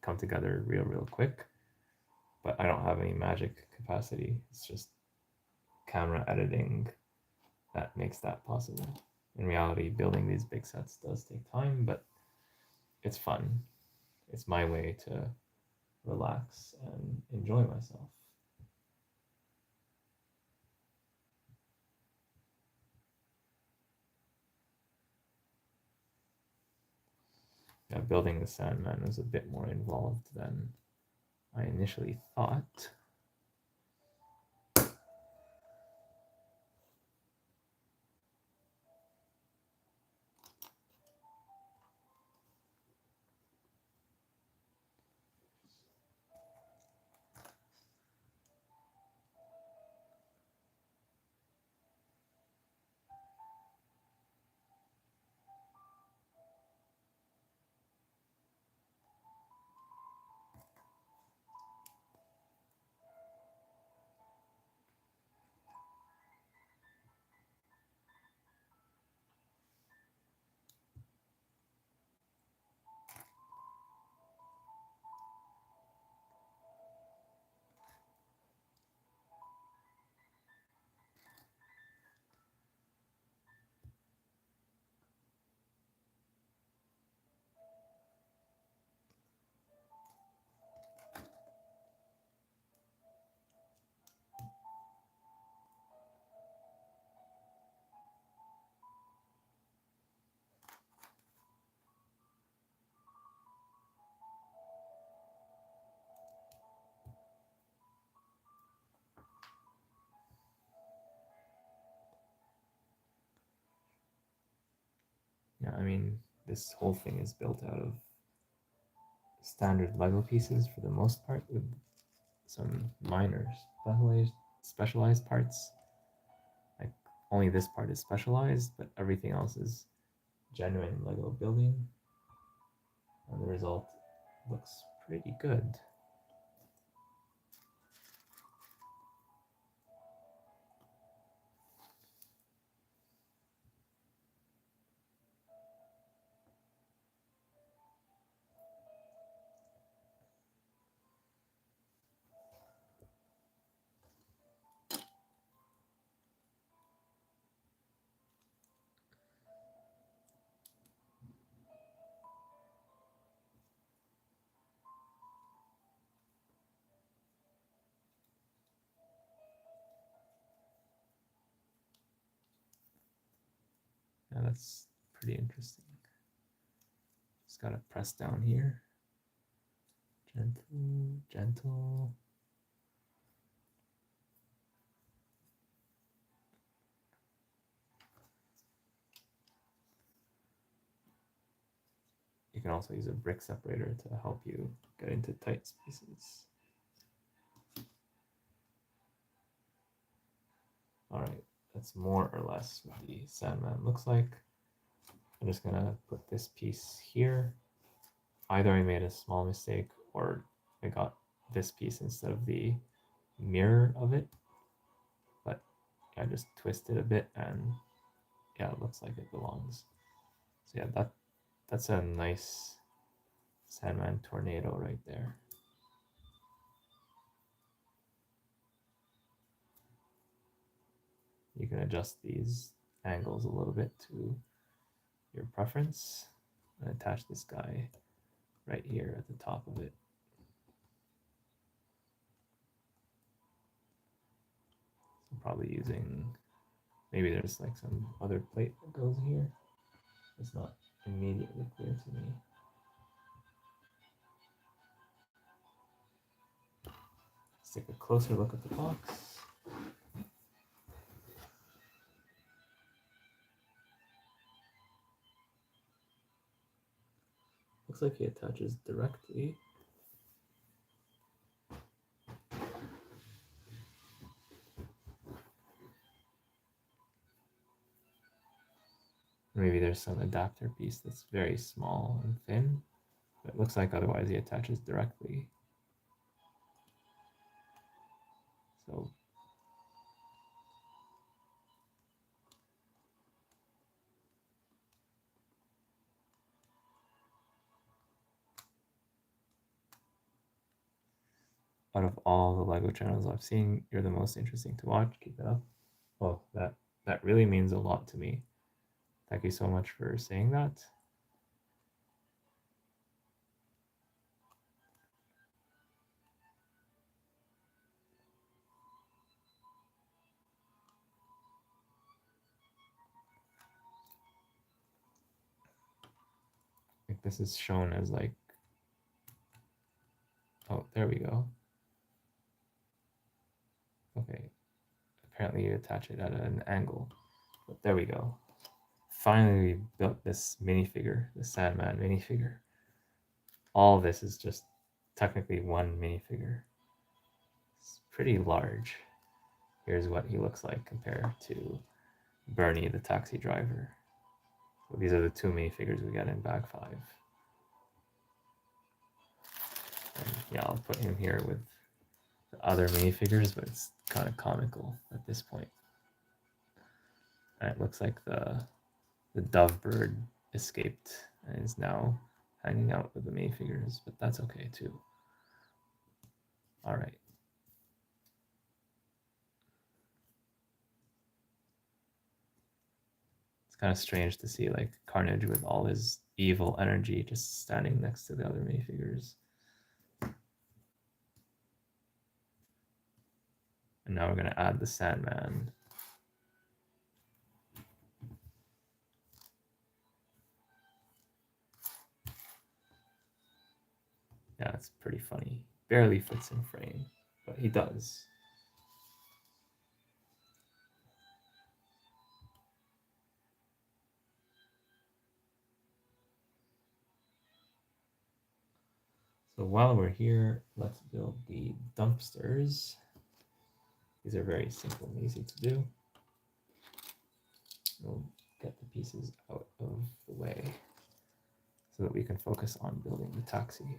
come together real quick. But I don't have any magic capacity. It's just camera editing that makes that possible. In reality, building these big sets does take time, but it's fun. It's my way to relax and enjoy myself. Yeah, building the Sandman is a bit more involved than I initially thought. mean, this whole thing is built out of standard Lego pieces for the most part, with some minor specialized parts. Like only this part is specialized, but everything else is genuine Lego building. And the result looks pretty good. Yeah, that's pretty interesting. Just gotta press down here. Gentle, gentle. You can also use a brick separator to help you get into tight spaces. All right, that's more or less what the Sandman looks like. I'm just gonna put this piece here. Either I made a small mistake or I got this piece instead of the mirror of it, but I just twisted a bit and yeah, it looks like it belongs. So yeah, that's a nice Sandman tornado right there. You can adjust these angles a little bit to your preference and attach this guy right here at the top of it. So probably using, maybe there's like some other plate that goes here. It's not immediately clear to me. Let's take a closer look at the box. Looks like he attaches directly. Maybe there's some adapter piece that's very small and thin, but it looks like otherwise he attaches directly. So out of all the Lego channels I've seen, you're the most interesting to watch. Keep it up. Well, that really means a lot to me. Thank you so much for saying that. Like this is shown as like, oh, there we go. Okay, apparently you attach it at an angle, but there we go. Finally, we built this minifigure, the Sandman minifigure. All this is just technically one minifigure. It's pretty large. Here's what he looks like compared to Bernie, the taxi driver. So these are the two minifigures we got in bag 5. And yeah, I'll put him here with the other minifigures, but it's kind of comical at this point. And it looks like the dove bird escaped and is now hanging out with the minifigures, but that's okay too. All right. It's kind of strange to see like Carnage with all his evil energy just standing next to the other minifigures. And now we're going to add the Sandman. Yeah, it's pretty funny. Barely fits in frame, but he does. So while we're here, let's build the dumpsters. These are very simple and easy to do. We'll get the pieces out of the way so that we can focus on building the taxi.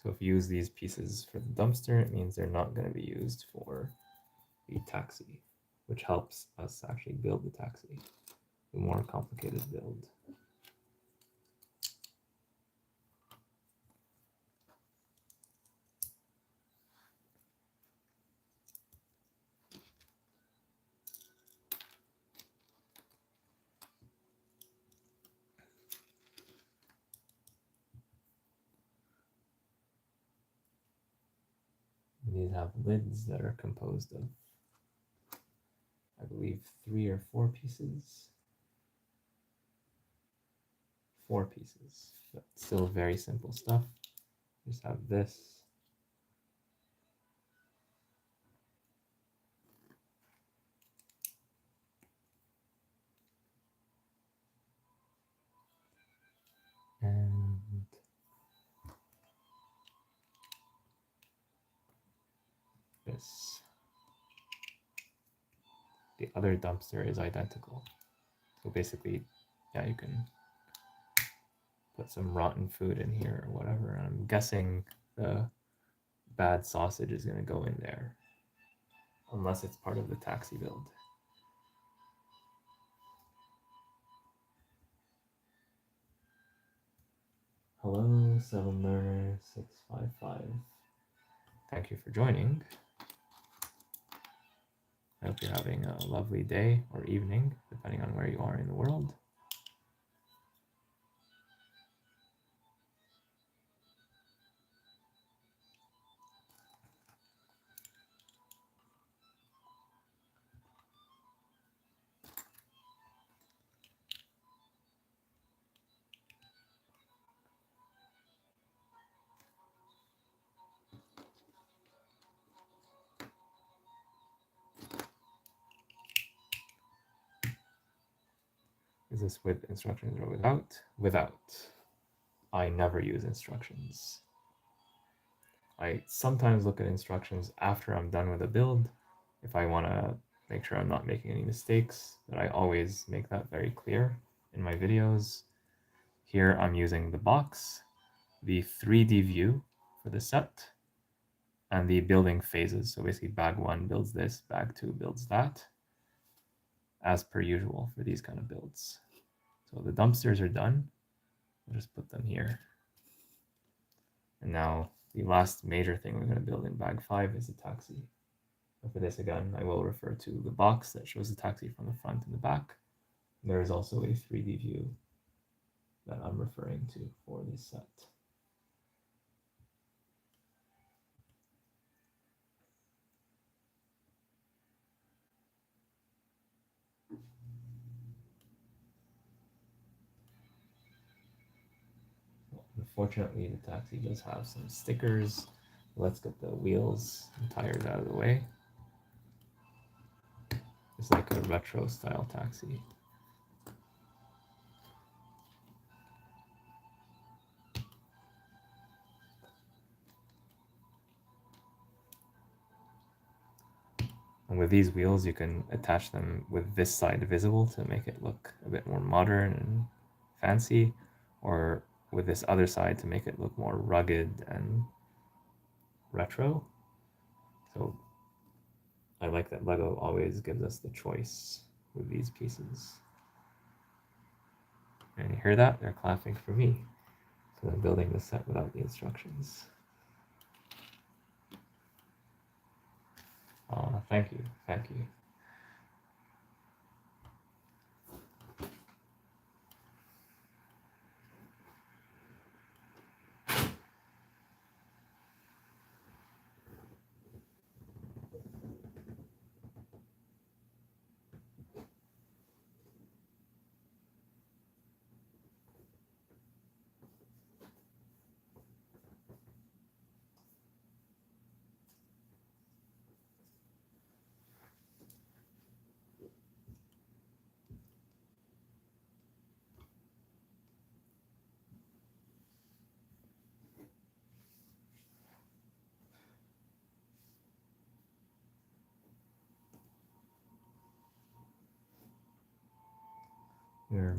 So if you use these pieces for the dumpster, it means they're not going to be used for the taxi, which helps us actually build the taxi, the more complicated build. These have lids that are composed of, I believe, 3 or 4 pieces. 4 pieces, but still very simple stuff. Just have this. And this. The other dumpster is identical. So basically, yeah, you can put some rotten food in here or whatever. And I'm guessing the bad sausage is going to go in there, unless it's part of the taxi build. Hello, 7learner655. Thank you for joining. I hope you're having a lovely day or evening, depending on where you are in the world. Is this with instructions or without? Without. I never use instructions. I sometimes look at instructions after I'm done with a build if I want to make sure I'm not making any mistakes, but I always make that very clear in my videos. Here I'm using the box, the 3D view for the set, and the building phases. So basically bag 1 builds this, bag 2 builds that, as per usual for these kind of builds. So the dumpsters are done. I'll just put them here. And now the last major thing we're going to build in bag 5 is a taxi. And for this, again, I will refer to the box that shows the taxi from the front and the back. There is also a 3D view that I'm referring to for this set. Unfortunately, the taxi does have some stickers. Let's get the wheels and tires out of the way. It's like a retro style taxi. And with these wheels, you can attach them with this side visible to make it look a bit more modern and fancy, or with this other side to make it look more rugged and retro. So I like that LEGO always gives us the choice with these pieces. And you hear that? They're clapping for me. So I'm building the set without the instructions. Thank you, thank you. either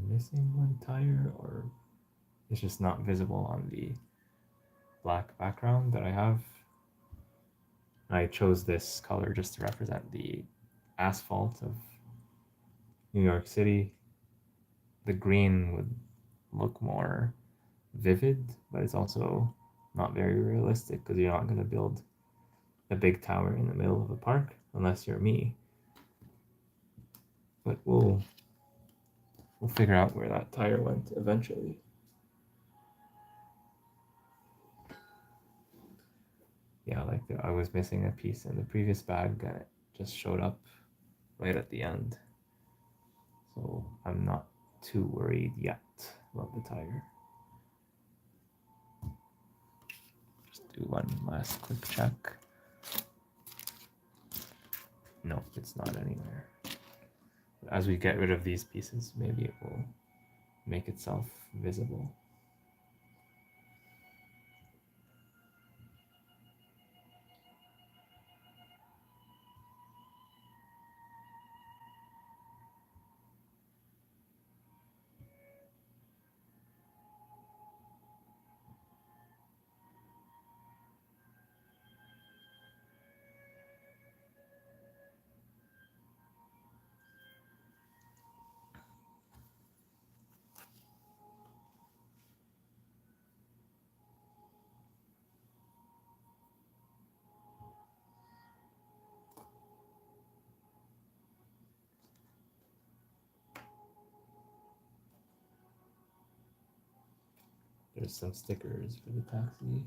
missing one tire or it's just not visible on the black background that I have. I chose this color just to represent the asphalt of New York City. The green would look more vivid, but it's also not very realistic because you're not going to build a big tower in the middle of a park unless you're me. But we'll figure out where that tire went eventually. Yeah, like I was missing a piece in the previous bag and it just showed up right at the end. So I'm not too worried yet about the tire. Just do one last quick check. No, it's not anywhere. As we get rid of these pieces, maybe it will make itself visible. There's some stickers for the taxi.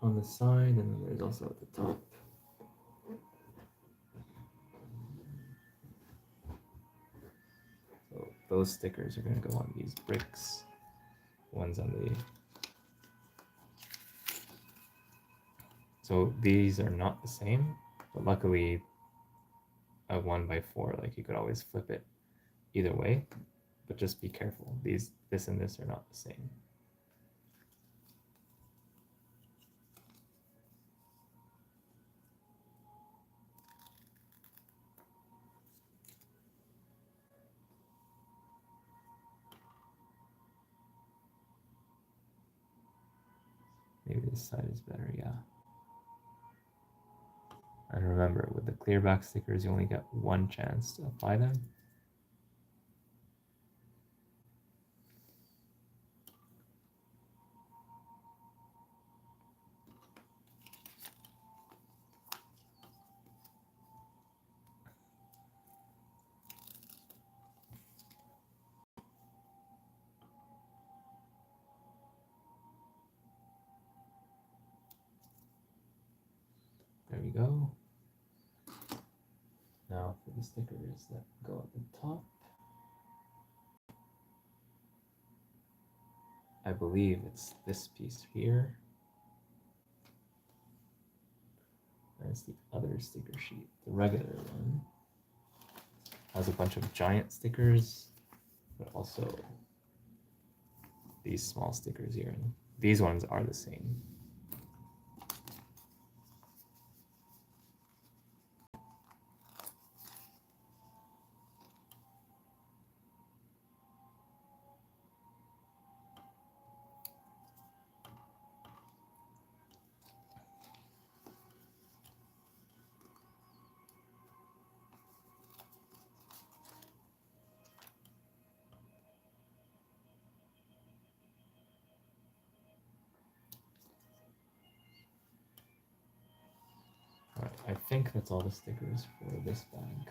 On the side, and then there's also at the top. So those stickers are going to go on these bricks. One's on the... So these are not the same, but luckily a 1x4, like you could always flip it either way, but just be careful. This and this are not the same. Maybe this side is better, yeah. And remember, with the clear back stickers, you only get one chance to apply them. There we go. Now for the stickers that go at the top. I believe it's this piece here. And it's the other sticker sheet. The regular one has a bunch of giant stickers, but also these small stickers here. And these ones are the same. Alright, I think that's all the stickers for this bag.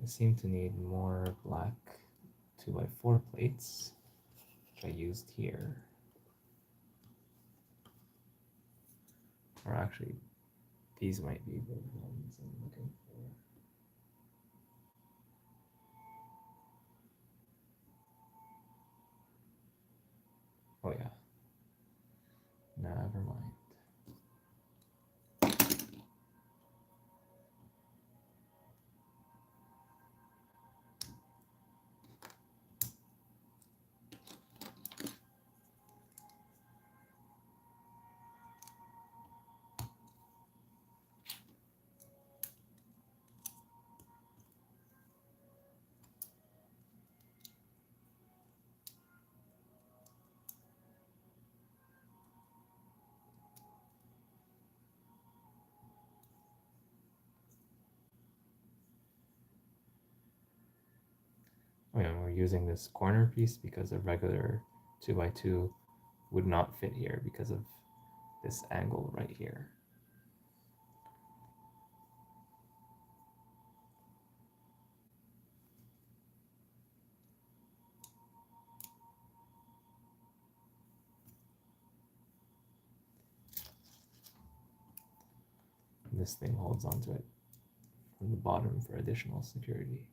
seem to need more black 2x4 plates, which I used here. Or actually, these might be the ones I'm looking for. Oh yeah. Never mind. Oh yeah, we're using this corner piece because a regular 2x2 would not fit here because of this angle right here. And this thing holds onto it from the bottom for additional security.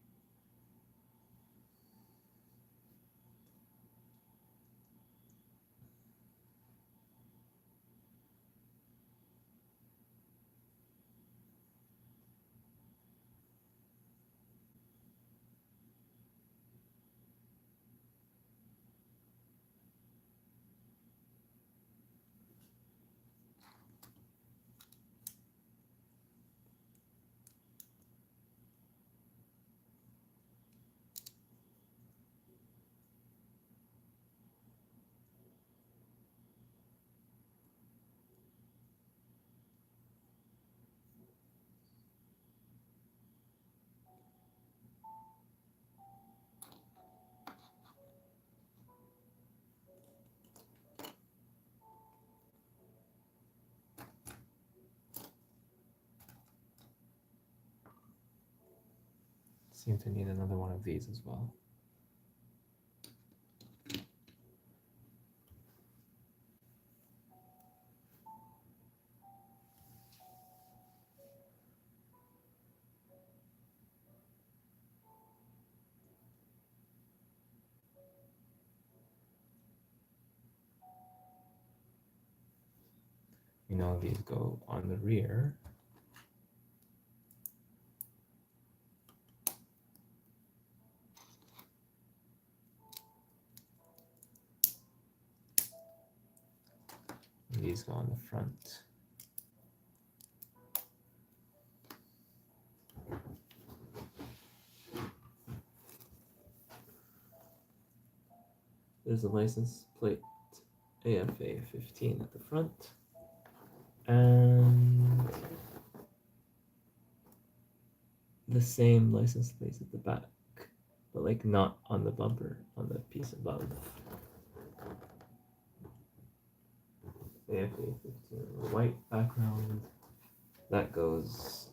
Seem to need another one of these as well. You know, these go on the rear. And these go on the front. There's a license plate AFA 15 at the front. And the same license plate at the back, but like not on the bumper, on the piece above. AFA 15, white background that goes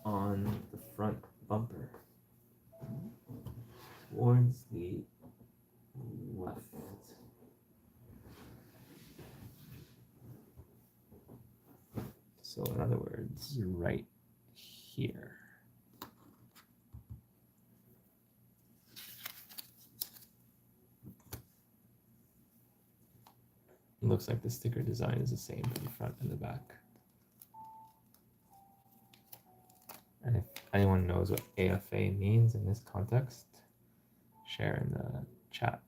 on the front bumper towards the left. So in other words, right here. It looks like the sticker design is the same for the front and the back. And if anyone knows what AFA means in this context, share in the chat,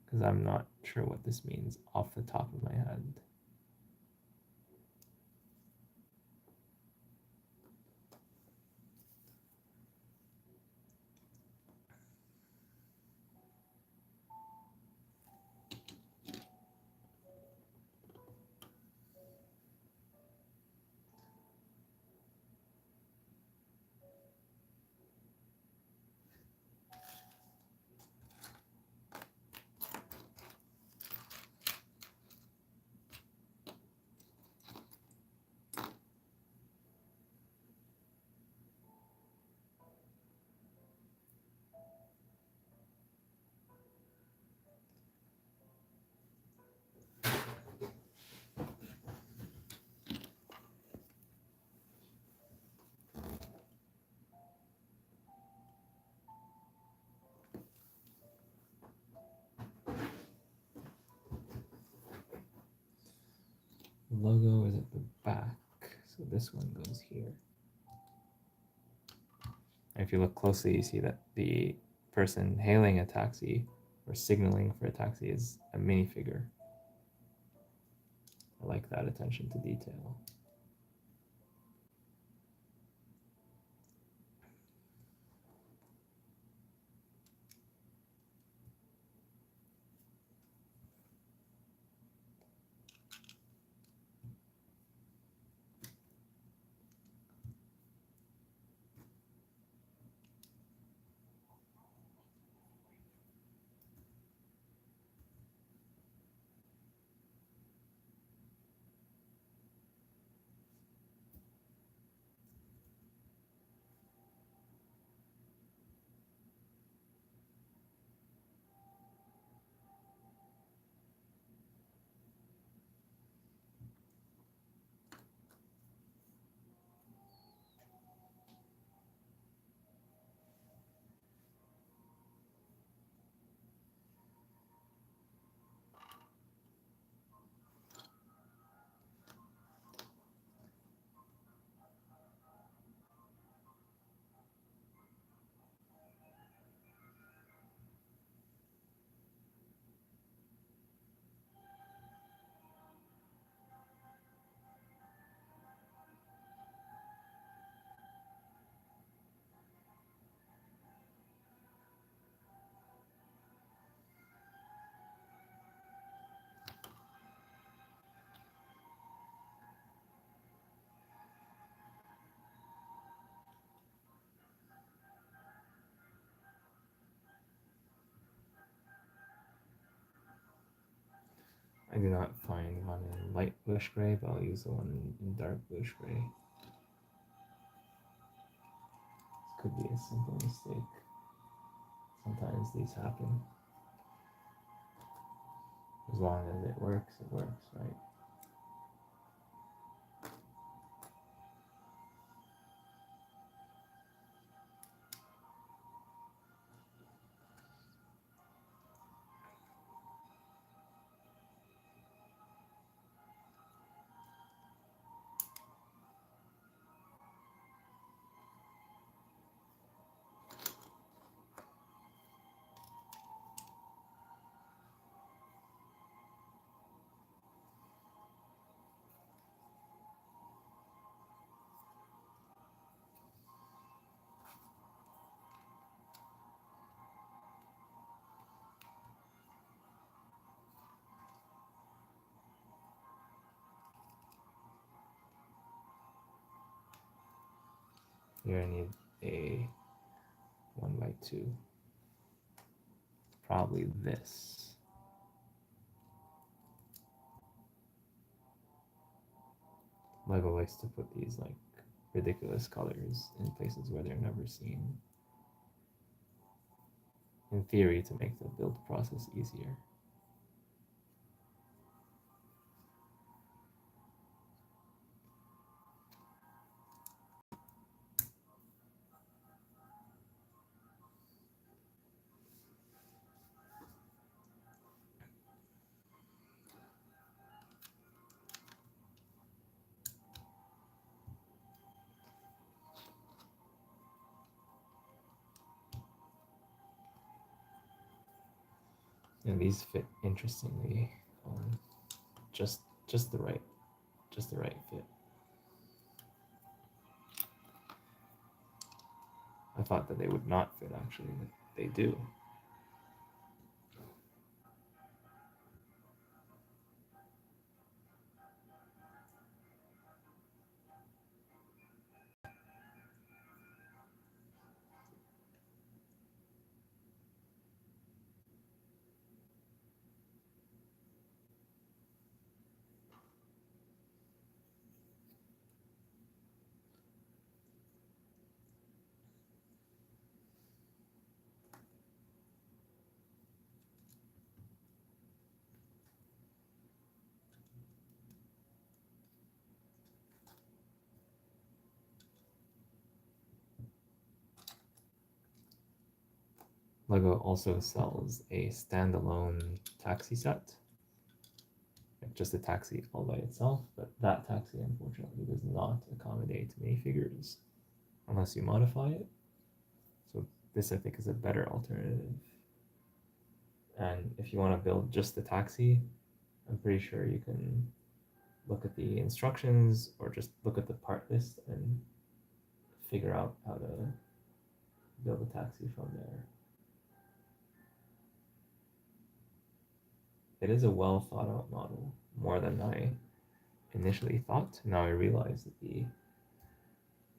because I'm not sure what this means off the top of my head. logo is at the back, so this one goes here. And if you look closely, you see that the person hailing a taxi or signaling for a taxi is a minifigure. I like that attention to detail. I do not find one in light bluish gray, but I'll use the one in dark bluish gray. This could be a simple mistake. Sometimes these happen. As long as it works, right? Here I need a 1x2. Probably this. LEGO likes to put these like ridiculous colors in places where they're never seen. In theory, to make the build process easier. And these fit interestingly, just the right fit. I thought that they would not fit actually, but they do. LEGO also sells a standalone taxi set. just a taxi all by itself, but that taxi unfortunately does not accommodate minifigures unless you modify it. So this I think is a better alternative. And if you want to build just the taxi, I'm pretty sure you can look at the instructions or just look at the part list and figure out how to build a taxi from there. It is a well thought out model, more than I initially thought. Now I realize that the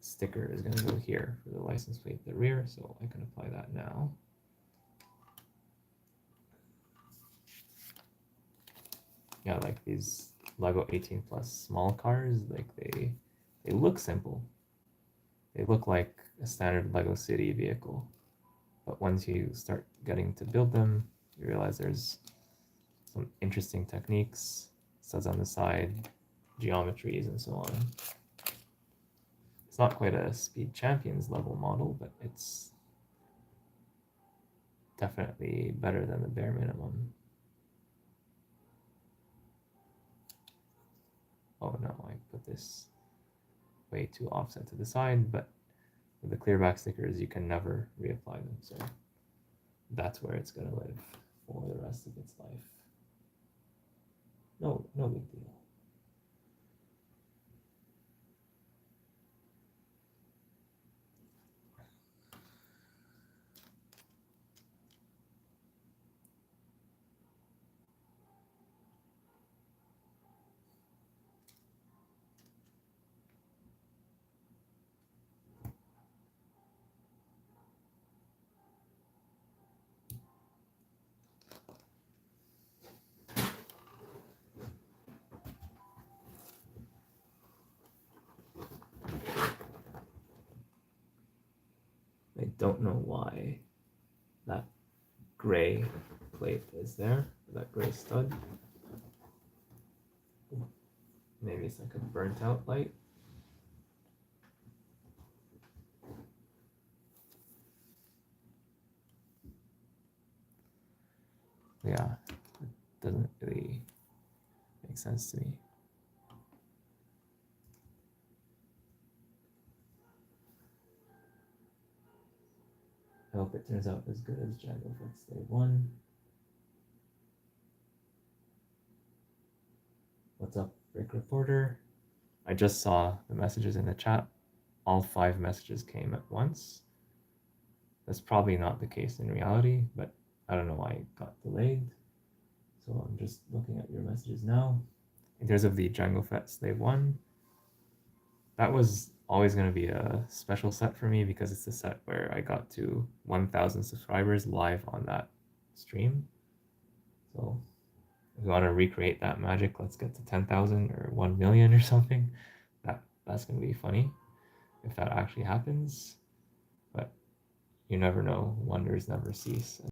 sticker is going to go here for the license plate at the rear, so I can apply that now. Yeah, like these LEGO 18 Plus small cars, like they look simple. They look like a standard LEGO City vehicle. But once you start getting to build them, you realize there's some interesting techniques, studs on the side, geometries, and so on. It's not quite a Speed Champions level model, but it's definitely better than the bare minimum. Oh no, I put this way too offset to the side, but with the clear back stickers, you can never reapply them. So that's where it's going to live for the rest of its life. No big deal. I don't know why that gray plate is there, that gray stud. Maybe it's like a burnt out light. Yeah, it doesn't really make sense to me. I hope it turns out as good as Jango Fett Slave 1. What's up, Rick Reporter? I just saw the messages in the chat. All 5 messages came at once. That's probably not the case in reality, but I don't know why it got delayed. So I'm just looking at your messages now. In terms of the Jango Fett Slave 1, that was always going to be a special set for me because it's the set where I got to 1,000 subscribers live on that stream. So if you want to recreate that magic, let's get to 10,000 or 1 million or something. That's going to be funny if that actually happens. But you never know. Wonders never cease.